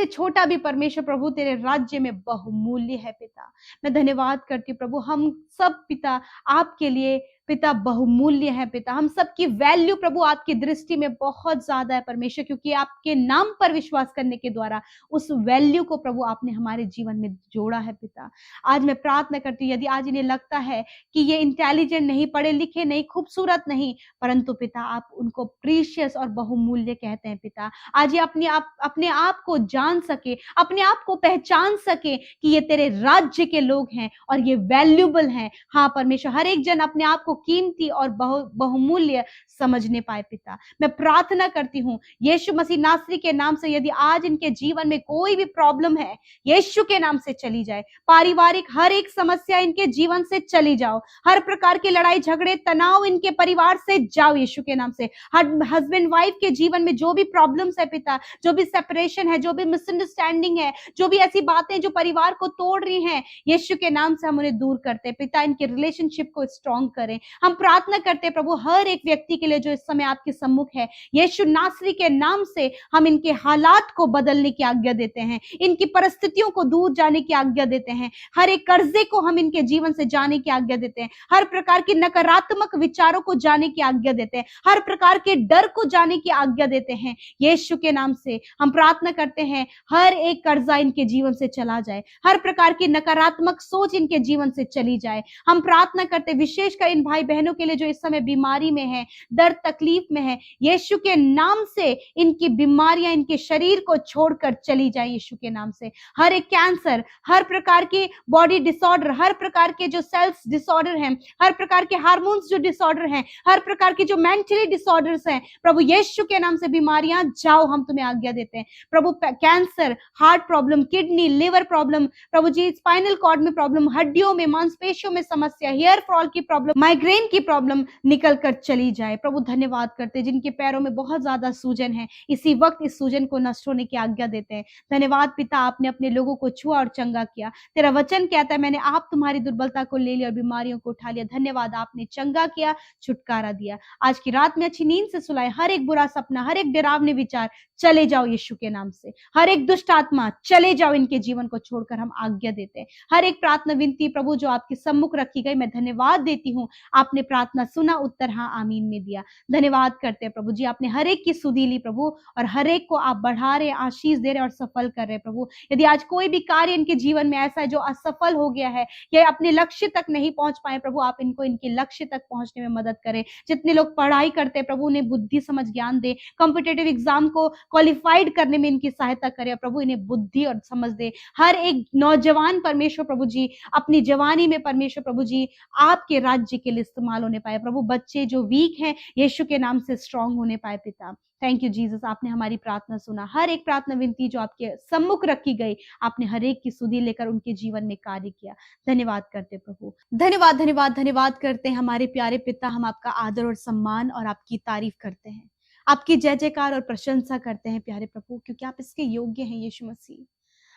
छोटा भी परमेश्वर प्रभु तेरे राज्य में बहुमूल्य है पिता। मैं धन्यवाद करती हूँ प्रभु, हम सब पिता आपके लिए पिता बहुमूल्य है पिता। हम सबकी वैल्यू प्रभु आपकी दृष्टि में बहुत ज्यादा है परमेश्वर, क्योंकि आपके नाम पर विश्वास करने के द्वारा उस वैल्यू को प्रभु आपने हमारे जीवन में जोड़ा है पिता। आज मैं प्रार्थना करती हूँ यदि आज इन्हें लगता है कि ये इंटेलिजेंट नहीं, पढ़े लिखे नहीं, खूबसूरत नहीं, परंतु पिता आप उनको प्रीशियस और बहुमूल्य कहते हैं पिता। आज ये अपने आप को जान सके, अपने आप को पहचान सके कि ये तेरे राज्य के लोग हैं और ये वैल्यूबल हैं। हाँ परमेश्वर हर एक जन अपने आप को कीमती और बहुमूल्य समझने पाए पिता। मैं प्रार्थना करती हूँ यीशु मसीह नासरी के नाम से, यदि आज इनके जीवन में कोई भी प्रॉब्लम है यीशु के नाम से चली जाए। पारिवारिक हर एक समस्या इनके जीवन से चली जाओ, हर प्रकार के लड़ाई झगड़े तनाव इनके परिवार से जाओ यीशु के नाम से। हर हस्बैंड वाइफ के जीवन में जो भी प्रॉब्लम्स है पिता, जो भी सेपरेशन है, जो भी मिसअंडरस्टैंडिंग है, जो भी ऐसी बातें जो परिवार को तोड़ रही हैं, यीशु के नाम से हम उन्हें दूर करते हैं पिता। इनके रिलेशनशिप को स्ट्रॉन्ग करें। हम प्रार्थना करते हैं प्रभु हर एक व्यक्ति के लिए जो इस समय आपके सम्मुख है, यीशु नासरी के नाम से हम इनके हालात को बदलने की आज्ञा देते हैं, इनकी परिस्थितियों को दूर जाने की आज्ञा देते हैं, हर एक कर्जे को हम इनके जीवन से जाने की आज्ञा देते हैं, हर प्रकार की नकारात्मक विचारों को जाने की आज्ञा देते हैं, हर प्रकार के डर को जाने की आज्ञा देते हैं। यीशु के नाम से हम प्रार्थना करते हैं हर एक कर्जा इनके जीवन से चला जाए, हर प्रकार की नकारात्मक सोच इनके जीवन से चली जाए। हम प्रार्थना करते विशेषकर इन भाई बहनों के लिए जो इस समय बीमारी में है, दर्द तकलीफ में है, यीशु के नाम से इनकी बीमारियां इनके शरीर को छोड़कर चली जाए यीशु के नाम से। हर एक कैंसर, हर प्रकार के बॉडी डिसऑर्डर, हर प्रकार के जो सेल्स डिसऑर्डर हैं, हर प्रकार के हार्मोन्स जो डिसऑर्डर हैं, हर प्रकार के जो मेंटली डिसऑर्डर्स हैं, प्रभु यीशु के नाम से बीमारियां जाओ, हम तुम्हें आज्ञा देते हैं प्रभु। Cancer, heart problem, kidney, liver problem, प्रभु जी स्पाइनल कॉर्ड में प्रॉब्लम, हड्डियों में, मांसपेशियों में समस्या, हेयर फॉल की प्रॉब्लम, माइग्रेन माइग्रेन की प्रॉब्लम निकल कर चली जाए। प्रभु धन्यवाद करते हैं जिनके पैरों में बहुत ज्यादा सूजन है, इसी वक्त इस सूजन को नष्ट होने की आज्ञा देते हैं। धन्यवाद पिता, आपने अपने लोगों को छुआ और चंगा किया। तेरा वचन कहता है मैंने आप तुम्हारी दुर्बलता को ले लिया और बीमारियों को उठा लिया। धन्यवाद, आपने चंगा किया, छुटकारा दिया। आज की रात में अच्छी नींद से सुलाए। हर एक बुरा सपना, हर एक डरावने विचार चले जाओ यीशु के नाम से। हर एक दुष्ट आत्मा चले जाओ, इनके जीवन को छोड़कर हम आज्ञा देते हैं। हर एक प्रार्थना विनती प्रभु जो आपके सम्मुख रखी गई, मैं धन्यवाद देती हूँ, आपने प्रार्थना सुना, उत्तर हाँ आमीन में दिया। धन्यवाद करते हैं प्रभु जी, आपने हर एक की सुधी ली प्रभु, और हर एक को आप बढ़ा रहे, आशीष दे रहे और सफल कर रहे प्रभु। यदि आज कोई भी कार्य इनके जीवन में ऐसा है जो असफल हो गया है या अपने लक्ष्य तक नहीं पहुंच पाए प्रभु, आप इनको इनके लक्ष्य तक पहुंचने में मदद करें। जितने लोग पढ़ाई करते हैं प्रभु, उन्हें बुद्धि समझ ज्ञान दे, कॉम्पिटेटिव एग्जाम को क्वालिफाइड करने में इनकी सहायता करे प्रभु, इन्हें बुद्धि और समझ दे। हर एक नौजवान परमेश्वर प्रभु जी अपनी जवानी में परमेश्वर प्रभु जी आपके राज्य के लिए इस्तेमाल होने पाए प्रभु। बच्चे जो वीक हैं यीशु के नाम से स्ट्रांग होने पाए पिता। थैंक यू जीसस, आपने हमारी प्रार्थना सुना। हर एक प्रार्थना विनती जो आपके सम्मुख रखी गई, आपने हर एक की सुधि लेकर उनके जीवन में कार्य किया। धन्यवाद करते प्रभु, धन्यवाद धन्यवाद धन्यवाद करते हैं हमारे प्यारे पिता। हम आपका आदर और सम्मान और आपकी तारीफ करते हैं, आपकी जय जयकार और प्रशंसा करते हैं प्यारे प्रभु, क्योंकि आप इसके योग्य हैं यीशु मसीह।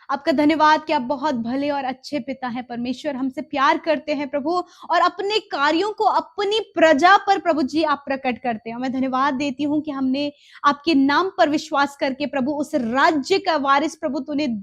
आपका धन्यवाद कि आप बहुत भले और अच्छे पिता हैं परमेश्वर, हमसे प्यार करते हैं प्रभु, और अपने कार्यों को अपनी प्रजा पर प्रभु जी आप प्रकट करते हैं। मैं धन्यवाद देती हूँ कि हमने आपके नाम पर विश्वास करके प्रभु उस राज्य का वारिस प्रभु तूने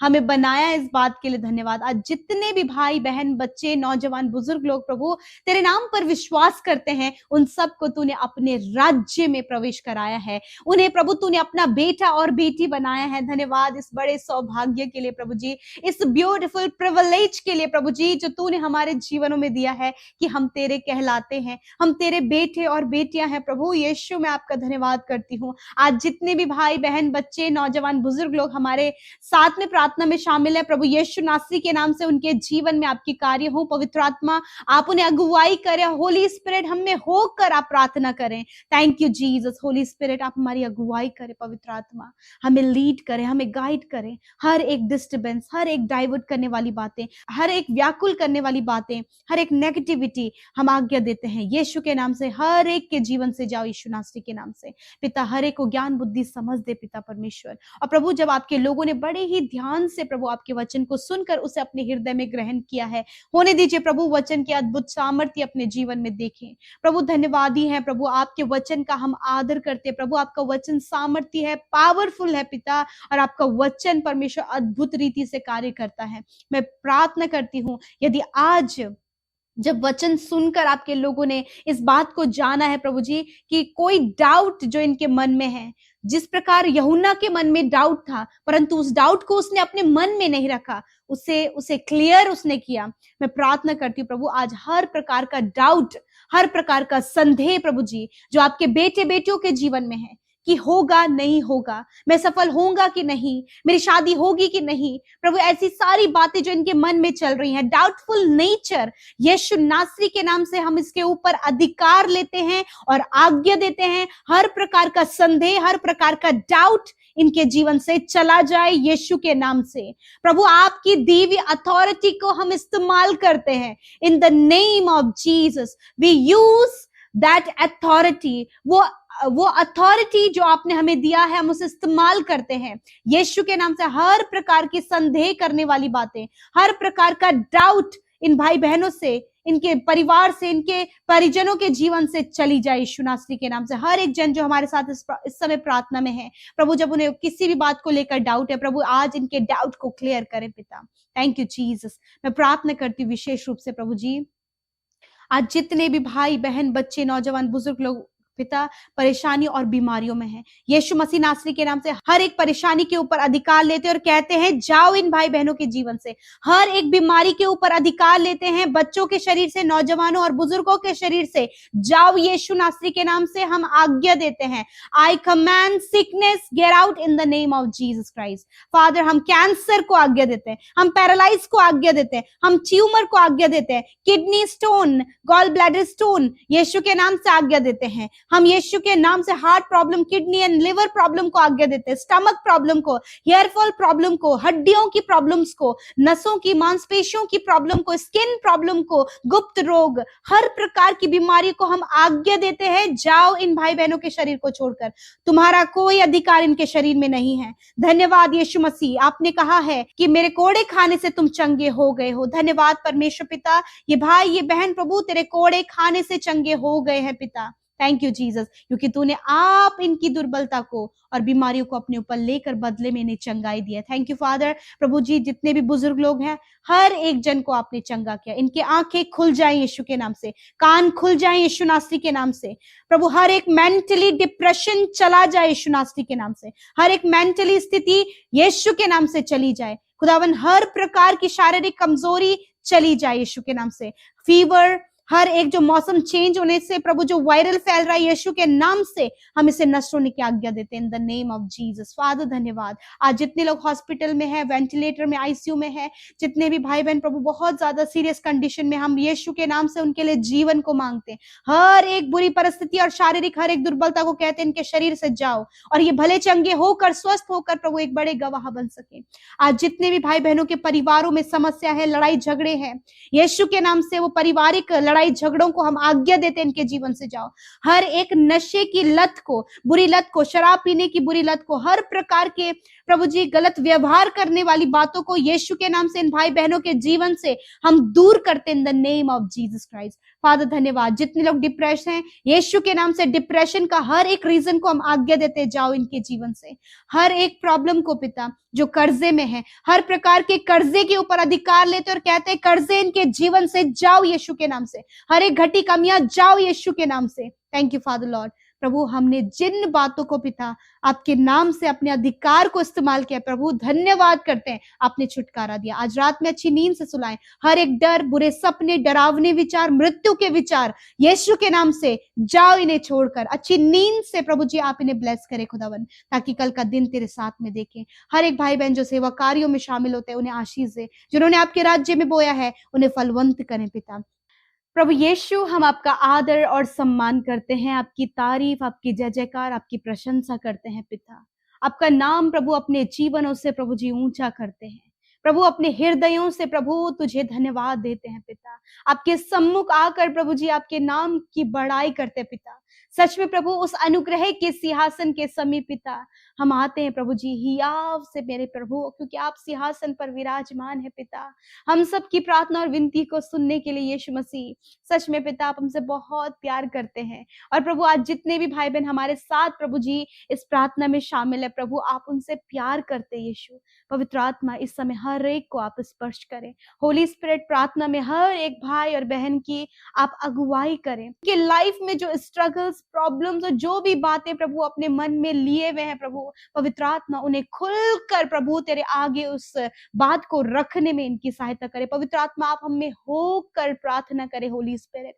हमें बनाया। इस बात के लिए धन्यवाद। आज जितने भी भाई बहन, बच्चे, नौजवान, बुजुर्ग लोग प्रभु तेरे नाम पर विश्वास करते हैं, उन सबको तूने अपने राज्य में प्रवेश कराया है। उन्हें प्रभु तूने अपना बेटा और बेटी बनाया है। धन्यवाद इस बड़े सौभाग्य के लिए प्रभु जी, इस ब्यूटीफुल प्रिविलेज के लिए प्रभु जी जो तूने हमारे जीवनों में दिया है कि हम तेरे कहलाते हैं, हम तेरे बेटे और बेटियां हैं प्रभु यीशु। मैं आपका धन्यवाद करती हूँ। आज जितने भी भाई बहन, बच्चे, नौजवान, बुजुर्ग लोग हमारे साथ में प्रार्थना में शामिल है प्रभु यीशु नासरी के नाम से, उनके जीवन में आपकी कार्य हो। पवित्र आत्मा आप उन्हें अगुवाई करें। होली स्पिरिट हम में होकर आप प्रार्थना करें। Thank you Jesus. Holi spirit आप हमारी अगुवाई करें। पवित्र आत्मा हमें लीड करें, हमें गाइड करें। हर एक डिस्टर्बेंस, हर एक डाइवर्ट करने वाली बातें, हर एक व्याकुल करने वाली बातें, हर एक नेगेटिविटी हम आज्ञा देते हैं यीशु के नाम से। हर एक के जीवन से जाओ यीशु नासरी के नाम से। पिता हर एक को ज्ञान बुद्धि समझ दे पिता परमेश्वर। और प्रभु जब आपके लोगों ने बड़े ही ध्यान से प्रभु आपके वचन को सुनकर उसे अपने हृदय में ग्रहण किया है, होने दीजिए प्रभु वचन की अद्भुत सामर्थ्य अपने जीवन में देखें। प्रभु धन्यवादी है प्रभु, आपके वचन का हम आदर करते हैं प्रभु। आपका वचन सामर्थ्य है, पावरफुल है पिता, और आपका वचन परमेश्वर अद्भुत रीति से कार्य करता है। मैं प्रार्थना करती हूँ यदि आज जब वचन सुनकर आपके लोगों ने इस बात को जाना है प्रभु जी कि कोई डाउट जो इनके मन में है, जिस प्रकार यूहन्ना के मन में डाउट था परंतु उस डाउट को उसने अपने मन में नहीं रखा, उसे क्लियर उसने किया। मैं प्रार्थना करती हूँ प्रभु आज हर प्रकार का डाउट, हर प्रकार का संदेह प्रभु जी जो आपके बेटे बेटियों के जीवन में है कि होगा नहीं होगा, मैं सफल होऊंगा कि नहीं, मेरी शादी होगी कि नहीं, प्रभु ऐसी सारी बातें जो इनके मन में चल रही हैं, डाउटफुल नेचर, यीशु नासरी के नाम से हम इसके ऊपर अधिकार लेते हैं और आज्ञा देते हैं। हर प्रकार का संदेह, हर प्रकार का डाउट इनके जीवन से चला जाए यीशु के नाम से। प्रभु आपकी दी हुई अथॉरिटी को हम इस्तेमाल करते हैं। In the name of Jesus we use that authority. वो अथॉरिटी जो आपने हमें दिया है हम उसे इस्तेमाल करते हैं यीशु के नाम से। हर प्रकार की संदेह करने वाली बातें, हर प्रकार का डाउट इन भाई बहनों से, इनके परिवार से, इनके परिजनों के जीवन से चली जाए यीशु नासरी के नाम से। हर एक जन जो हमारे साथ इस समय प्रार्थना में है प्रभु, जब उन्हें किसी भी बात को लेकर डाउट है प्रभु आज इनके डाउट को क्लियर करें पिता। Thank you Jesus. मैं प्रार्थना करती हूँ विशेष रूप से प्रभु जी आज जितने भी भाई बहन, बच्चे, नौजवान, बुजुर्ग लोग पिता परेशानी और बीमारियों में है, यीशु मसीह नासरी के नाम से हर एक परेशानी के ऊपर अधिकार लेते हैं और कहते हैं जाओ इन भाई बहनों के जीवन से। हर एक बीमारी के ऊपर अधिकार लेते हैं, बच्चों के शरीर से, नौजवानों और बुजुर्गों के शरीर से जाओ यीशु नासरी के नाम से हम आज्ञा देते हैं। आई command sickness get out in the name of Jesus Christ. Father हम कैंसर को आज्ञा देते हैं, हम पैरालाइज को आज्ञा देते हैं, हम ट्यूमर को आज्ञा देते हैं, kidney stone, gall bladder stone यीशु के नाम से आज्ञा देते हैं। हम यीशु के नाम से heart problem, kidney and liver problem को आज्ञा देते हैं, स्टमक प्रॉब्लम को, हेयर फॉल प्रॉब्लम को, हड्डियों की प्रॉब्लम्स को, नसों की, मांसपेशियों की प्रॉब्लम को, स्किन प्रॉब्लम को, गुप्त रोग, हर प्रकार की बीमारी को हम आज्ञा देते हैं, जाओ इन भाई बहनों के शरीर को छोड़कर, तुम्हारा कोई अधिकार इनके शरीर में नहीं है। धन्यवाद यीशु मसीह, आपने कहा है कि मेरे कोड़े खाने से तुम चंगे हो गए हो। धन्यवाद परमेश्वर पिता, ये भाई ये बहन प्रभु तेरे कोड़े खाने से चंगे हो गए हैं पिता। थैंक यू जीसस, क्योंकि तूने आप इनकी दुर्बलता को और बीमारियों को अपने ऊपर लेकर बदले में इन्हें चंगाई दिया। Thank you father. प्रभु जी जितने भी बुजुर्ग लोग हैं, हर एक जन को आपने चंगा किया, इनके आंखें खुल जाएं यीशु के नाम से, कान खुल जाएं यीशु नासरी के नाम से। प्रभु हर एक मेंटली डिप्रेशन चला जाए यीशु नासरी के नाम से, हर एक मेंटली स्थिति यीशु के नाम से चली जाए खुदावन, हर प्रकार की शारीरिक कमजोरी चली जाए यीशु के नाम से, फीवर, हर एक जो मौसम चेंज होने से प्रभु जो वायरल फैल रहा है यीशु के नाम से हम इसे नष्ट होने की आज्ञा देते हैं in the name of Jesus. Father धन्यवाद, आज जितने लोग हॉस्पिटल में है, वेंटिलेटर में, आईसीयू में है, जितने भी भाई बहन प्रभु बहुत ज्यादा सीरियस कंडीशन में, हम यीशु के नाम से उनके लिए जीवन को मांगते हैं। हर एक बुरी परिस्थिति और शारीरिक हर एक दुर्बलता को कहते हैं इनके शरीर से जाओ और ये भले चंगे होकर स्वस्थ होकर प्रभु एक बड़े गवाह बन सके। आज जितने भी भाई बहनों के परिवारों में समस्या है, लड़ाई झगड़े हैं, यीशु के नाम से वो पारिवारिक लड़ाई झगड़ों को हम आज्ञा देते हैं इनके जीवन से जाओ। हर एक नशे की लत को, बुरी लत को, शराब पीने की बुरी लत को, हर प्रकार के प्रभु जी गलत व्यवहार करने वाली बातों को यीशु के नाम से इन भाई बहनों के जीवन से हम दूर करते हैं in the name of Jesus Christ. Father धन्यवाद, जितने लोग डिप्रेस हैं यीशु के नाम से डिप्रेशन का हर एक रीजन को हम आज्ञा देते जाओ इनके जीवन से। हर एक प्रॉब्लम को पिता जो कर्जे में है, हर प्रकार के कर्जे के ऊपर अधिकार लेते और कहते हैं कर्जे इनके जीवन से जाओ यीशु के नाम से, हर एक घटी कमियां जाओ यीशु के नाम से। Thank you father lord. प्रभु हमने जिन बातों को पिता आपके नाम से अपने अधिकार को इस्तेमाल किया, प्रभु धन्यवाद करते हैं, आपने छुटकारा दिया। आज रात में अच्छी नींद से सुलाएं, हर एक डर, बुरे सपने, डरावने विचार, मृत्यु के विचार यीशु के नाम से जाओ इन्हें छोड़कर। अच्छी नींद से प्रभु जी आप इन्हें ब्लेस करें खुदावन, ताकि कल का दिन तेरे साथ में देखें। हर एक भाई बहन जो सेवा कार्यों में शामिल होते हैं उन्हें आशीष दे, जिन्होंने आपके राज्य में बोया है उन्हें फलवंत करें पिता। प्रभु यीशु हम आपका आदर और सम्मान करते हैं, आपकी तारीफ, आपकी जय जयकार, आपकी प्रशंसा करते हैं पिता। आपका नाम प्रभु अपने जीवनों से प्रभु जी ऊंचा करते हैं प्रभु, अपने हृदयों से प्रभु तुझे धन्यवाद देते हैं पिता। आपके सम्मुख आकर प्रभु जी आपके नाम की बड़ाई करते पिता। सच में प्रभु उस अनुग्रह के सिंहासन के समीप पिता हम आते हैं प्रभु जी हियाव से मेरे प्रभु, क्योंकि आप सिंहासन पर विराजमान है पिता। हम सब की प्रार्थना और विनती को सुनने के लिए यीशु मसीह, सच में पिता आप हमसे बहुत प्यार करते हैं। और प्रभु आज जितने भी भाई बहन हमारे साथ प्रभु जी इस प्रार्थना में शामिल है, प्रभु आप उनसे प्यार करते यीशु। पवित्र आत्मा इस समय हर एक को आप स्पर्श करें। होली स्पिरिट प्रार्थना में हर एक भाई और बहन की आप अगुवाई करें कि लाइफ में जो स्ट्रगल्स, प्रॉब्लम्स और जो भी बातें प्रभु अपने मन में लिए हुए हैं प्रभु, पवित्र आत्मा उन्हें खुलकर प्रभु तेरे आगे उस बात को रखने में इनकी सहायता करे। पवित्र आत्मा आप हमें होकर प्रार्थना करे। होली स्पिरिट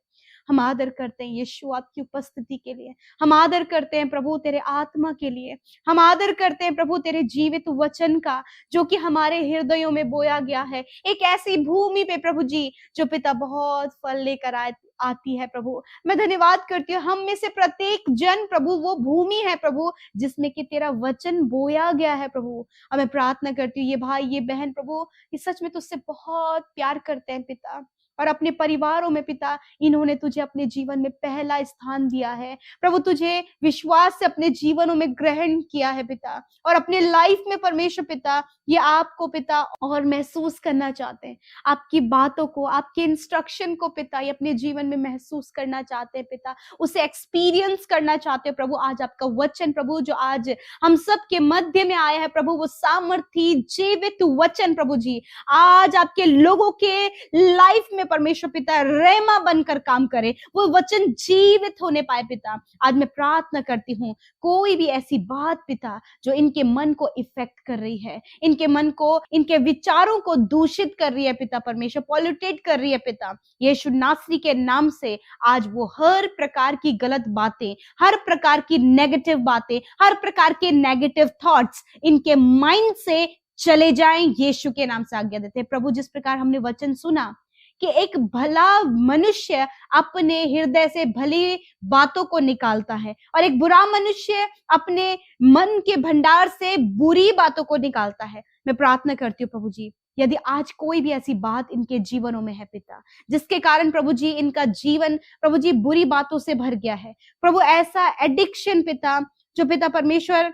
हम आदर करते हैं यीशु आपकी उपस्थिति के लिए, हम आदर करते हैं प्रभु तेरे आत्मा के लिए, हम आदर करते हैं प्रभु तेरे जीवित वचन का जो कि हमारे हृदयों में बोया गया है, एक ऐसी भूमि पे प्रभु जी जो पिता बहुत फल लेकर आती है। प्रभु मैं धन्यवाद करती हूँ, हम में से प्रत्येक जन प्रभु वो भूमि है प्रभु जिसमें कि तेरा वचन बोया गया है प्रभु। और मैं प्रार्थना करती हूँ ये भाई ये बहन प्रभु ये सच में तुझसे बहुत प्यार करते हैं पिता, और अपने परिवारों में पिता इन्होंने तुझे अपने जीवन में पहला स्थान दिया है प्रभु, तुझे विश्वास से अपने जीवनों में ग्रहण किया है पिता, और अपने लाइफ में परमेश्वर पिता ये आपको पिता और महसूस करना चाहते हैं, आपकी बातों को, आपके इंस्ट्रक्शन को पिता ये अपने जीवन में महसूस करना चाहते हैं पिता, उसे एक्सपीरियंस करना चाहते हैं प्रभु। आज आपका वचन प्रभु जो आज हम सब के मध्य में आया है प्रभु, वो सामर्थी जीवित वचन प्रभु जी आज आपके लोगों के लाइफ में परमेश्वर पिता रेमा बनकर काम करे, वो वचन जीवित होने पाए पिता। आज मैं प्रार्थना करती हूँ कोई भी ऐसी बात पिता जो इनके मन को इफेक्ट कर रही है, इनके मन को, इनके विचारों को दूषित कर रही है पिता, परमेश्वर पॉल्यूटेट कर रही है पिता, यीशु नासरी के नाम से आज वो हर प्रकार की गलत बातें, हर प्रकार की नेगेटिव बातें, हर प्रकार के नेगेटिव थॉट्स इनके माइंड से चले जाएं, यीशु के नाम से आज्ञा देते हैं प्रभु। जिस प्रकार हमने वचन सुना कि एक भला मनुष्य अपने हृदय से भली बातों को निकालता है और एक बुरा मनुष्य अपने मन के भंडार से बुरी बातों को निकालता है। मैं प्रार्थना करती हूँ प्रभु जी, यदि आज कोई भी ऐसी बात इनके जीवनों में है पिता, जिसके कारण प्रभु जी इनका जीवन प्रभु जी बुरी बातों से भर गया है, प्रभु ऐसा एडिक्शन पिता, जो पिता परमेश्वर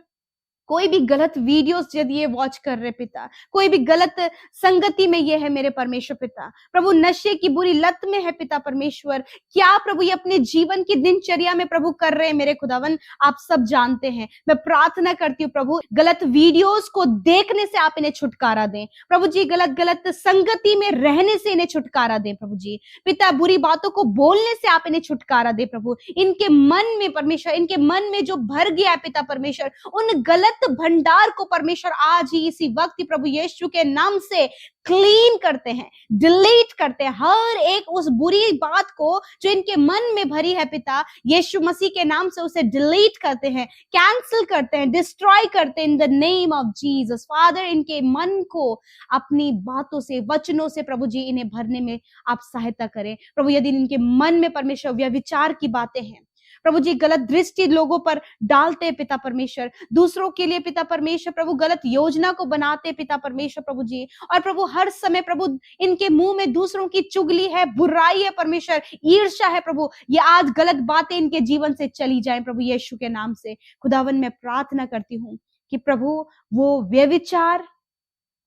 कोई भी गलत वीडियोस यदि ये वॉच कर रहे पिता, कोई भी गलत संगति में ये है मेरे परमेश्वर पिता, प्रभु नशे की बुरी लत में है पिता परमेश्वर, क्या प्रभु ये अपने जीवन की दिनचर्या में प्रभु कर रहे हैं मेरे खुदावन, आप सब जानते हैं। मैं प्रार्थना करती हूँ प्रभु, गलत वीडियोस को देखने से आप इन्हें छुटकारा दें प्रभु जी, गलत गलत संगति में रहने से इन्हें छुटकारा दें प्रभु जी पिता, बुरी बातों को बोलने से आप इन्हें छुटकारा दें प्रभु, इनके मन में परमेश्वर, इनके मन में जो भर गया है पिता परमेश्वर, उन गलत भंडार को परमेश्वर आज ही इसी वक्त प्रभु यीशु के नाम से क्लीन करते हैं, डिलीट करते हैं हर एक उस बुरी बात को जो इनके मन में भरी है पिता, यीशु मसीह के नाम से उसे डिलीट करते हैं, कैंसिल करते हैं, डिस्ट्रॉय करते हैं in the name of Jesus. Father, इनके मन को अपनी बातों से, वचनों से प्रभु जी इन्हें भरने में आप सहायता करें प्रभु। यदि इनके मन में परमेश्वर व्यभिचार की बातें हैं प्रभु जी, गलत दृष्टि लोगों पर डालते पिता परमेश्वर, दूसरों के लिए पिता परमेश्वर प्रभु गलत योजना को बनाते पिता परमेश्वर प्रभु जी, और प्रभु हर समय प्रभु इनके मुंह में दूसरों की चुगली है, बुराई है परमेश्वर, ईर्ष्या है प्रभु, ये आज गलत बातें इनके जीवन से चली जाएं प्रभु यीशु के नाम से। खुदावन मैं प्रार्थना करती हूँ कि प्रभु वो व्यभिचार,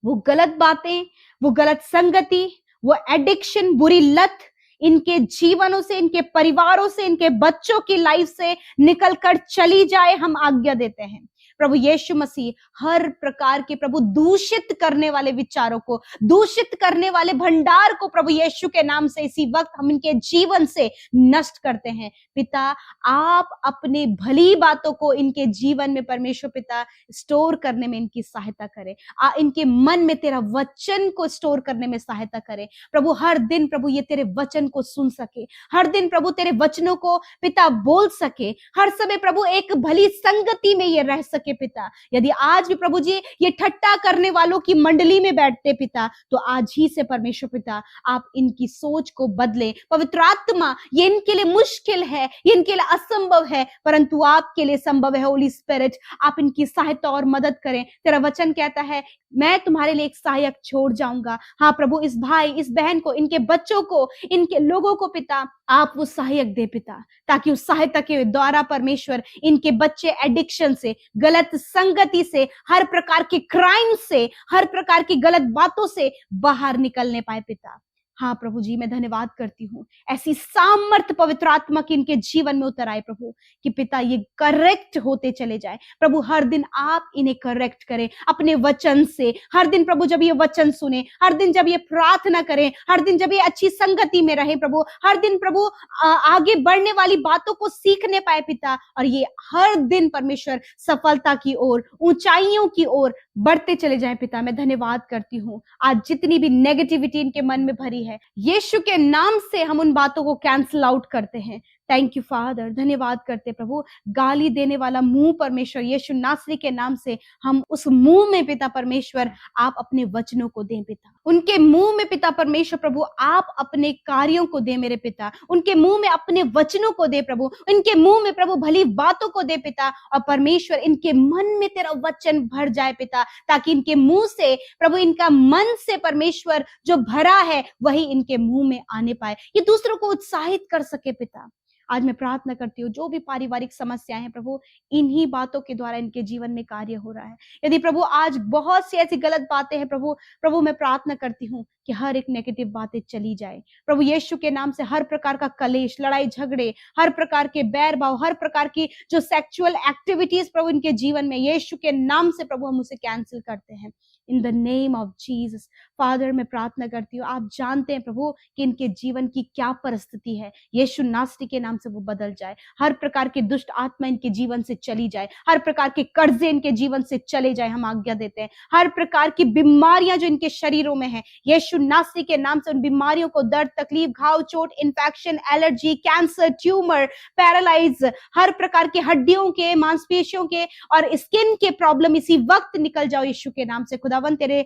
वो गलत बातें, वो गलत संगति, वो एडिक्शन, बुरी लत इनके जीवनों से, इनके परिवारों से, इनके बच्चों की लाइफ से निकल कर चली जाए, हम आज्ञा देते हैं प्रभु यीशु मसीह। हर प्रकार के प्रभु दूषित करने वाले विचारों को, दूषित करने वाले भंडार को प्रभु यीशु के नाम से इसी वक्त हम इनके जीवन से नष्ट करते हैं पिता। आप अपने भली बातों को इनके जीवन में परमेश्वर पिता स्टोर करने में इनकी सहायता करें, इनके मन में तेरा वचन को स्टोर करने में सहायता करें प्रभु। हर दिन प्रभु ये तेरे वचन को सुन सके, हर दिन प्रभु तेरे वचनों को पिता बोल सके, हर समय प्रभु एक भली संगति में ये रह सके पिता। यदि आज भी प्रभु जी ये ठट्टा करने वालों की मंडली में बैठते पिता, तो आज ही से परमेश्वर पिता आप इनकी सोच को बदले। पवित्र आत्मा, ये इनके लिए मुश्किल है, ये इनके लिए असंभव है, परंतु आपके लिए संभव है। होली स्पिरिट, आप इनकी सहायता और मदद करें। तेरा वचन कहता है मैं तुम्हारे लिए एक सहायक छोड़ जाऊंगा। हाँ प्रभु, इस भाई, इस बहन को, इनके बच्चों को, इनके लोगों को पिता आप वो सहायक दे पिता, ताकि उस सहायता के द्वारा परमेश्वर इनके बच्चे एडिक्शन से, गलत संगति से, हर प्रकार के क्राइम से, हर प्रकार की गलत बातों से बाहर निकलने पाए पिता। हाँ प्रभु जी, मैं धन्यवाद करती हूँ ऐसी सामर्थ पवित्र आत्मा की इनके जीवन में उतर आए प्रभु, कि पिता ये करेक्ट होते चले जाए प्रभु। हर दिन आप इन्हें करेक्ट करें अपने वचन से। हर दिन प्रभु जब ये वचन सुने, हर दिन जब ये प्रार्थना करें, हर दिन जब ये अच्छी संगति में रहे प्रभु, हर दिन प्रभु आगे बढ़ने वाली बातों को सीखने पाए पिता, और ये हर दिन परमेश्वर सफलता की ओर, ऊंचाइयों की ओर बढ़ते चले जाए पिता। मैं धन्यवाद करती हूँ। आज जितनी भी नेगेटिविटी इनके मन में भरी है, यीशु के नाम से हम उन बातों को कैंसिल आउट करते हैं। थैंक यू फादर, धन्यवाद करते प्रभु। गाली देने वाला मुंह परमेश्वर यीशु नासरी के नाम से हम उस मुंह में पिता परमेश्वर आप अपने वचनों को दें पिता। उनके मुंह में पिता परमेश्वर प्रभु आप अपने कार्यों को दे मेरे पिता। उनके मुंह में अपने वचनों को दे प्रभु, उनके मुंह में प्रभु भली बातों को दे पिता, और परमेश्वर इनके मन में तेरा वचन भर जाए पिता, ताकि इनके मुंह से प्रभु, इनका मन से परमेश्वर जो भरा है वही इनके मुंह में आने पाए, ये दूसरों को उत्साहित कर सके पिता। आज मैं प्रार्थना करती हूँ जो भी पारिवारिक समस्याएं हैं प्रभु, इन्हीं बातों के द्वारा इनके जीवन में कार्य हो रहा है। यदि प्रभु आज बहुत सी ऐसी गलत बातें हैं प्रभु मैं प्रार्थना करती हूँ कि हर एक नेगेटिव बातें चली जाए प्रभु यीशु के नाम से। हर प्रकार का कलेश, लड़ाई झगड़े, हर प्रकार के बैर भाव, हर प्रकार की जो सेक्सुअल एक्टिविटीज प्रभु इनके जीवन में, यीशु के नाम से प्रभु हम उसे कैंसिल करते हैं in the name of Jesus. Father मैं प्रार्थना करती हूँ, आप जानते हैं प्रभु कि इनके जीवन की क्या परिस्थिति है, यीशु नासरी के नाम से वो बदल जाए। हर प्रकार की दुष्ट आत्मा इनके जीवन से चली जाए, हर प्रकार के कर्जे इनके जीवन से चले जाए, हम आज्ञा देते हैं। हर प्रकार की बीमारियां जो इनके शरीरों में है, यीशु नासरी के नाम से उन बीमारियों को, दर्द, तकलीफ, घाव, चोट, infection, allergy, cancer, tumour, paralyse, हर प्रकार के हड्डियों के, मांसपेशियों के और स्किन के प्रॉब्लम इसी वक्त निकल जाओ यीशु के नाम से। खुदा खुदावन तेरे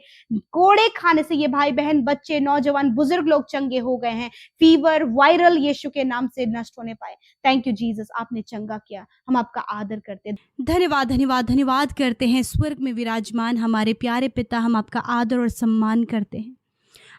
कोड़े खाने से ये भाई बहन, बच्चे, नौजवान, बुजुर्ग लोग चंगे हो गए हैं। फीवर, वायरल यीशु के नाम से नष्ट होने पाए। थैंक यू जीसस, आपने चंगा किया। हम आपका आदर करते हैं। धन्यवाद धन्यवाद धन्यवाद करते हैं स्वर्ग में विराजमान हमारे प्यारे पिता। हम आपका आदर और सम्मान करते हैं,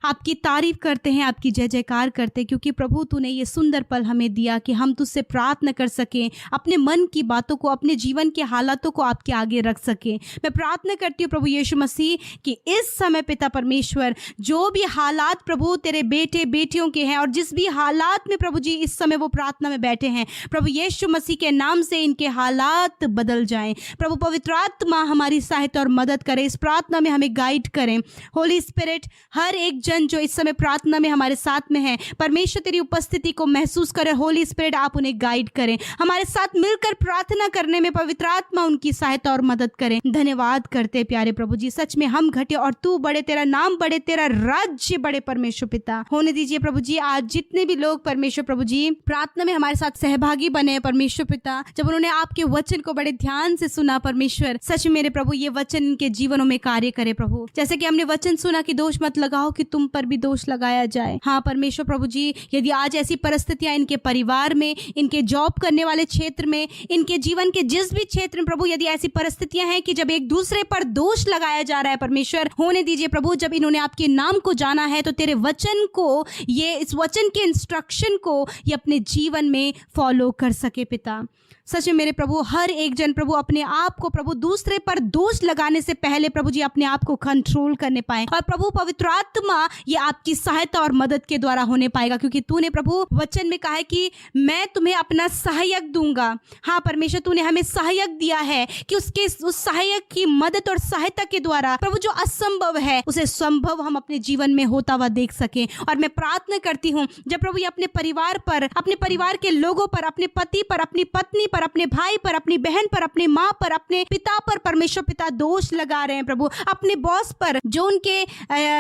आपकी तारीफ करते हैं, आपकी जय जयकार करते हैं, क्योंकि प्रभु तूने ये सुंदर पल हमें दिया कि हम तुझसे प्रार्थना कर सकें, अपने मन की बातों को, अपने जीवन के हालातों को आपके आगे रख सकें। मैं प्रार्थना करती हूँ प्रभु यीशु मसीह कि इस समय पिता परमेश्वर, जो भी हालात प्रभु तेरे बेटे बेटियों के हैं और जिस भी हालात में प्रभु जी इस समय वो प्रार्थना में बैठे हैं, प्रभु यीशु मसीह के नाम से इनके हालात बदल जाएं। प्रभु पवित्र आत्मा हमारी सहायता और मदद करे, इस प्रार्थना में हमें गाइड करें। होली स्पिरिट, हर एक जन जो इस समय प्रार्थना में हमारे साथ में है, परमेश्वर तेरी उपस्थिति को महसूस करे। होली स्पिरिट, आप उन्हें गाइड करें, हमारे साथ मिलकर प्रार्थना करने में पवित्र आत्मा उनकी सहायता और मदद करें। धन्यवाद करते प्यारे प्रभु जी, सच में हम घटे और तू बड़े, तेरा नाम बड़े, तेरा राज्य बड़े परमेश्वर पिता। होने दीजिए प्रभु जी, आज जितने भी लोग परमेश्वर प्रभु जी प्रार्थना में हमारे साथ सहभागी बने परमेश्वर पिता, जब उन्होंने आपके वचन को बड़े ध्यान से सुना परमेश्वर, सच मेरे प्रभु ये वचन इनके जीवनों में कार्य करे प्रभु। जैसे कि हमने वचन सुना कि दोष मत लगाओ कि तुम पर भी दोष लगाया जाए। हाँ परमेश्वर प्रभु जी, यदि आज ऐसी परिस्थितियां इनके परिवार में, इनके जॉब करने वाले क्षेत्र में, इनके जीवन के जिस भी क्षेत्र में प्रभु, यदि ऐसी परिस्थितियां हैं कि जब एक दूसरे पर दोष लगाया जा रहा है परमेश्वर, होने दीजिए प्रभु, जब इन्होंने आपके नाम को जाना है तो तेरे वचन को, ये इस वचन के इंस्ट्रक्शन को ये अपने जीवन में फॉलो कर सके पिता। सच में मेरे प्रभु, हर एक जन प्रभु अपने आप को प्रभु दूसरे पर दोष लगाने से पहले प्रभु जी अपने आप को कंट्रोल करने पाए, और प्रभु पवित्र आत्मा ये आपकी सहायता और मदद के द्वारा होने पाएगा, क्योंकि तूने प्रभु वचन में कहा है कि मैं तुम्हें अपना सहायक दूंगा। हाँ परमेश्वर, तूने हमें सहायक दिया है कि उस सहायक की मदद और सहायता के द्वारा प्रभु जो असंभव है उसे संभव हम अपने जीवन में होता हुआ देख सके। और मैं प्रार्थना करती हूँ जब प्रभु ये अपने परिवार पर, अपने परिवार के लोगों पर, अपने पति पर, अपनी पत्नी पर, अपने भाई पर, अपनी बहन पर, अपने माँ पर, अपने पिता पर परमेश्वर पिता दोष लगा रहे हैं प्रभु, अपने बॉस पर, जो उनके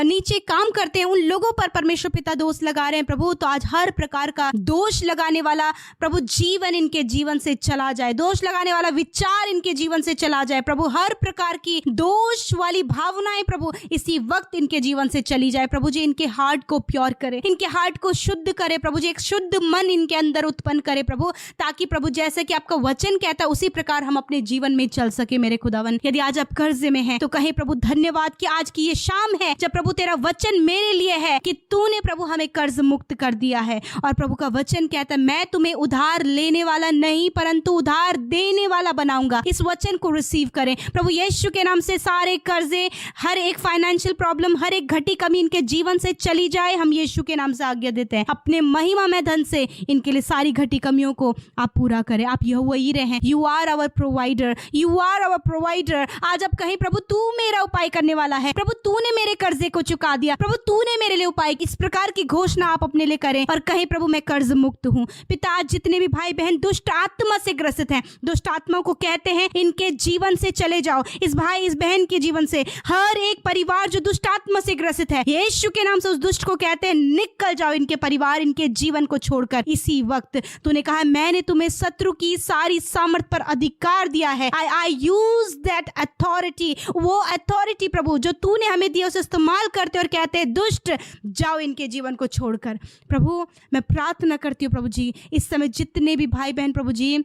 नीचे काम करते हैं उन लोगों पर परमेश्वर पिता दोष लगा रहे हैं प्रभु, तो आज हर प्रकार का दोष लगाने वाला प्रभु जीवन इनके जीवन से चला जाए, दोष लगाने वाला विचार इनके जीवन से चला जाए प्रभु, हर प्रकार की दोष वाली भावनाएं प्रभु इसी वक्त इनके जीवन से चली जाए प्रभु जी। इनके हार्ट को प्योर करे, इनके हार्ट को शुद्ध करे प्रभु जी, एक शुद्ध मन इनके अंदर उत्पन्न करे प्रभु, ताकि प्रभु जैसे कि आपका वचन कहता है उसी प्रकार हम अपने जीवन में चल सके मेरे खुदावन। यदि आज आप कर्जे में हैं तो कहें प्रभु धन्यवाद कि आज की ये शाम है जब प्रभु तेरा वचन मेरे लिए है कि तूने प्रभु हमें कर्ज मुक्त कर दिया है, और प्रभु का वचन कहता है मैं तुम्हें उधार लेने वाला नहीं परंतु उधार देने वाला बनाऊंगा। इस वचन को रिसीव करें प्रभु यीशु के नाम से। सारे कर्जे, हर एक फाइनेंशियल प्रॉब्लम, हर एक घटी कमी इनके जीवन से चली जाए, हम यीशु के नाम से आज्ञा देते हैं। अपने महिमा में धन से इनके लिए सारी घटी कमियों को आप पूरा करें। आप यहोवा यीरे हैं, you are our provider, you are our provider. आज आप कहें प्रभु तू मेरा उपाय करने वाला है, प्रभु तूने मेरे कर्जे को चुका दिया, प्रभु तूने मेरे लिए उपाय, इस प्रकार की घोषणा आप अपने लिए करें और कहें प्रभु मैं कर्ज मुक्त हूँ। पिता, आज जितने भी भाई बहन दुष्ट आत्मा से ग्रसित हैं, दुष्ट आत्मा को कहते हैं इनके जीवन से चले जाओ, इस भाई इस बहन के जीवन से, हर एक परिवार जो दुष्ट आत्मा से ग्रसित है यीशु के नाम से उस दुष्ट को कहते हैं निकल जाओ इनके परिवार, इनके जीवन को छोड़कर। इसी वक्त तूने कहा मैंने तुम्हें शत्रु की सारी सामर्थ पर अधिकार दिया है, आई यूज दैट अथॉरिटी। वो अथॉरिटी प्रभु जो तूने हमें दिया उसे इस्तेमाल करते और कहते हैं दुष्ट जाओ इनके जीवन को छोड़कर। प्रभु मैं प्रार्थना करती हूँ प्रभु जी, इस समय जितने भी भाई बहन प्रभु जी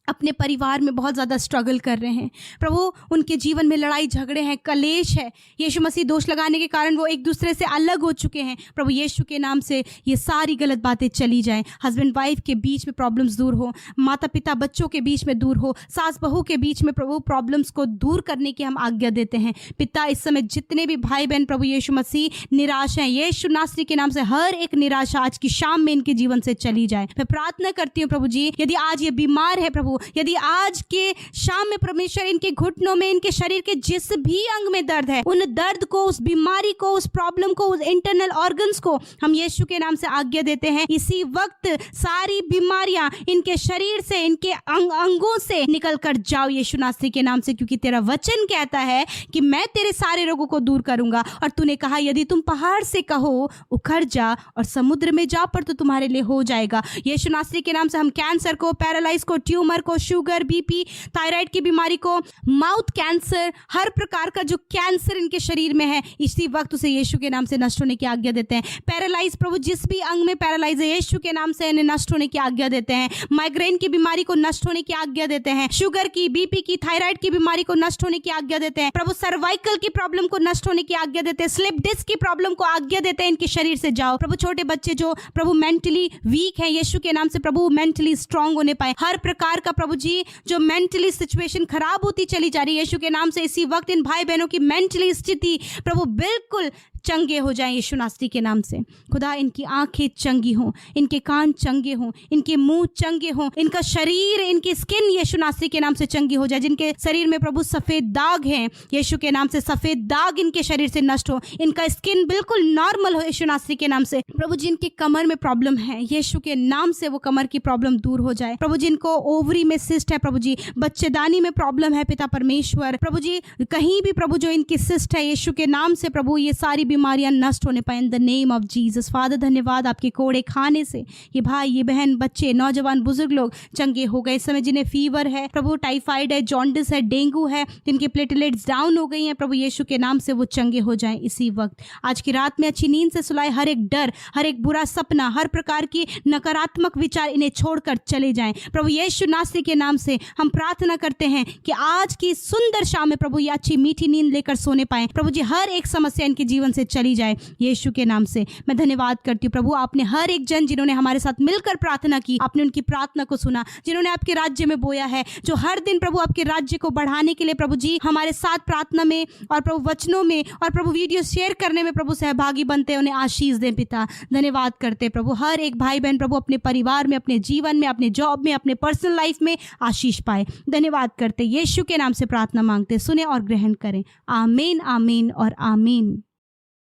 अपने परिवार में बहुत ज़्यादा स्ट्रगल कर रहे हैं प्रभु, उनके जीवन में लड़ाई झगड़े हैं, कलेश है, यीशु मसीह दोष लगाने के कारण वो एक दूसरे से अलग हो चुके हैं प्रभु, यीशु के नाम से ये सारी गलत बातें चली जाएं, हस्बैंड वाइफ के बीच में प्रॉब्लम्स दूर हो, माता पिता बच्चों के बीच में दूर हो, सास बहू के बीच में प्रभु प्रॉब्लम्स को दूर करने की हम आज्ञा देते हैं। पिता, इस समय जितने भी भाई बहन प्रभु यीशु मसीह निराश हैं, यीशु नासरी के नाम से हर एक निराशा आज की शाम में इनके जीवन से चली जाए। मैं प्रार्थना करती हूँ प्रभु जी, यदि आज ये बीमार है प्रभु, यदि आज के शाम में परमेश्वर इनके घुटनों में, इनके शरीर के जिस भी अंग में दर्द है, उन दर्द को, उस बीमारी को, उस प्रॉब्लम को, उस इंटरनल ऑर्गन्स को हम यीशु के नाम से आज्ञा देते हैं। इसी वक्त सारी बीमारियां इनके शरीर से, इनके अंगों से निकल कर जाओ यीशु नासरी के नाम से, क्योंकि तेरा वचन कहता है कि मैं तेरे सारे रोगों को दूर करूंगा। और तूने कहा यदि तुम पहाड़ से कहो उखड़ जा और समुद्र में जा पर तो तुम्हारे लिए हो जाएगा। यीशु नासरी के नाम से हम कैंसर को, पैरालाइज को, ट्यूमर कैंसर को, शुगर, बीपी, थायराइड की बीमारी को, माउथ कैंसर, हर प्रकार का जो कैंसर इनके शरीर में है, इसी वक्त उसे यीशु के नाम से नष्ट होने की आज्ञा देते हैं। पैरालाइज, प्रभु जिस भी अंग में पैरालाइज है, यीशु के नाम से इन्हें नष्ट होने की आज्ञा देते हैं। माइग्रेन की बीमारी को नष्ट होने की आज्ञा देते हैं। शुगर की, बीपी की, थायराइड की बीमारी को नष्ट होने की आज्ञा देते हैं। प्रभु सर्वाइकल की प्रॉब्लम को नष्ट होने की आज्ञा देते हैं। स्लिप डिस्क की प्रॉब्लम को आज्ञा देते हैं इनके शरीर से जाओ। प्रभु छोटे बच्चे जो प्रभु मेंटली वीक है, यीशु के नाम से प्रभु मेंटली स्ट्रांग होने पाए। हर प्रकार का प्रभु जी जो मेंटली सिचुएशन खराब होती चली जा रही है, यीशु के नाम से इसी वक्त इन भाई बहनों की मेंटली स्थिति प्रभु बिल्कुल चंगे हो जाएं यीशु नासरी के नाम से। खुदा इनकी आंखें चंगी हों, इनके कान चंगे हों, इनके मुंह चंगे हों, इनका शरीर, इनकी स्किन यीशु नासरी के नाम से चंगी हो जाए। जिनके शरीर में प्रभु सफेद दाग हैं, यीशु के नाम से सफेद दाग इनके शरीर से नष्ट हो, इनका स्किन बिल्कुल नॉर्मल हो यीशु नासरी के नाम से। प्रभु जिनके कमर में प्रॉब्लम है, यीशु के नाम से वो कमर की प्रॉब्लम दूर हो जाए। प्रभु जिनको ओवरी में सिस्ट है, प्रभु जी बच्चेदानी में प्रॉब्लम है, पिता परमेश्वर प्रभु जी कहीं भी प्रभु जो इनकी सिस्ट है, यीशु के नाम से प्रभु ये सारी बीमारियां नष्ट होने पाए इन the name of Jesus. Father धन्यवाद, आपके कोड़े खाने से ये भाई, ये बहन, बच्चे, नौजवान, बुजुर्ग लोग चंगे हो गए। इस समय जिन्हें फीवर है प्रभु, टाइफाइड है, जॉन्डिस है, डेंगू है, जिनके प्लेटलेट्स डाउन हो गई हैं, प्रभु यीशु के नाम से वो चंगे हो जाएं इसी वक्त। आज की रात में अच्छी नींद से सुलाए, हर एक डर, हर एक बुरा सपना, हर प्रकार की नकारात्मक विचार इन्हें छोड़कर चले जाएं। प्रभु यीशु नासरी के नाम से हम प्रार्थना करते हैं कि आज की सुंदर शाम में प्रभु ये अच्छी मीठी नींद लेकर सोने पाए। प्रभु जी हर एक समस्या इनके जीवन से चली जाए यीशु के नाम से। मैं धन्यवाद करती हूँ प्रभु, आपने हर एक जन जिन्होंने हमारे साथ मिलकर प्रार्थना की, आपने उनकी प्रार्थना को सुना। जिन्होंने आपके राज्य में बोया है, जो हर दिन प्रभु आपके राज्य को बढ़ाने के लिए प्रभु जी हमारे साथ प्रार्थना में और प्रभु वचनों में और प्रभु वीडियो शेयर करने में प्रभु सहभागी बनते हैं, उन्हें आशीष दें पिता। धन्यवाद करते हैं प्रभु, हर एक भाई बहन प्रभु अपने परिवार में, अपने जीवन में, अपने जॉब में, अपने पर्सनल लाइफ में आशीष पाए। धन्यवाद करते यीशु के नाम से प्रार्थना मांगते, सुने और ग्रहण करें। आमीन, आमीन और आमीन।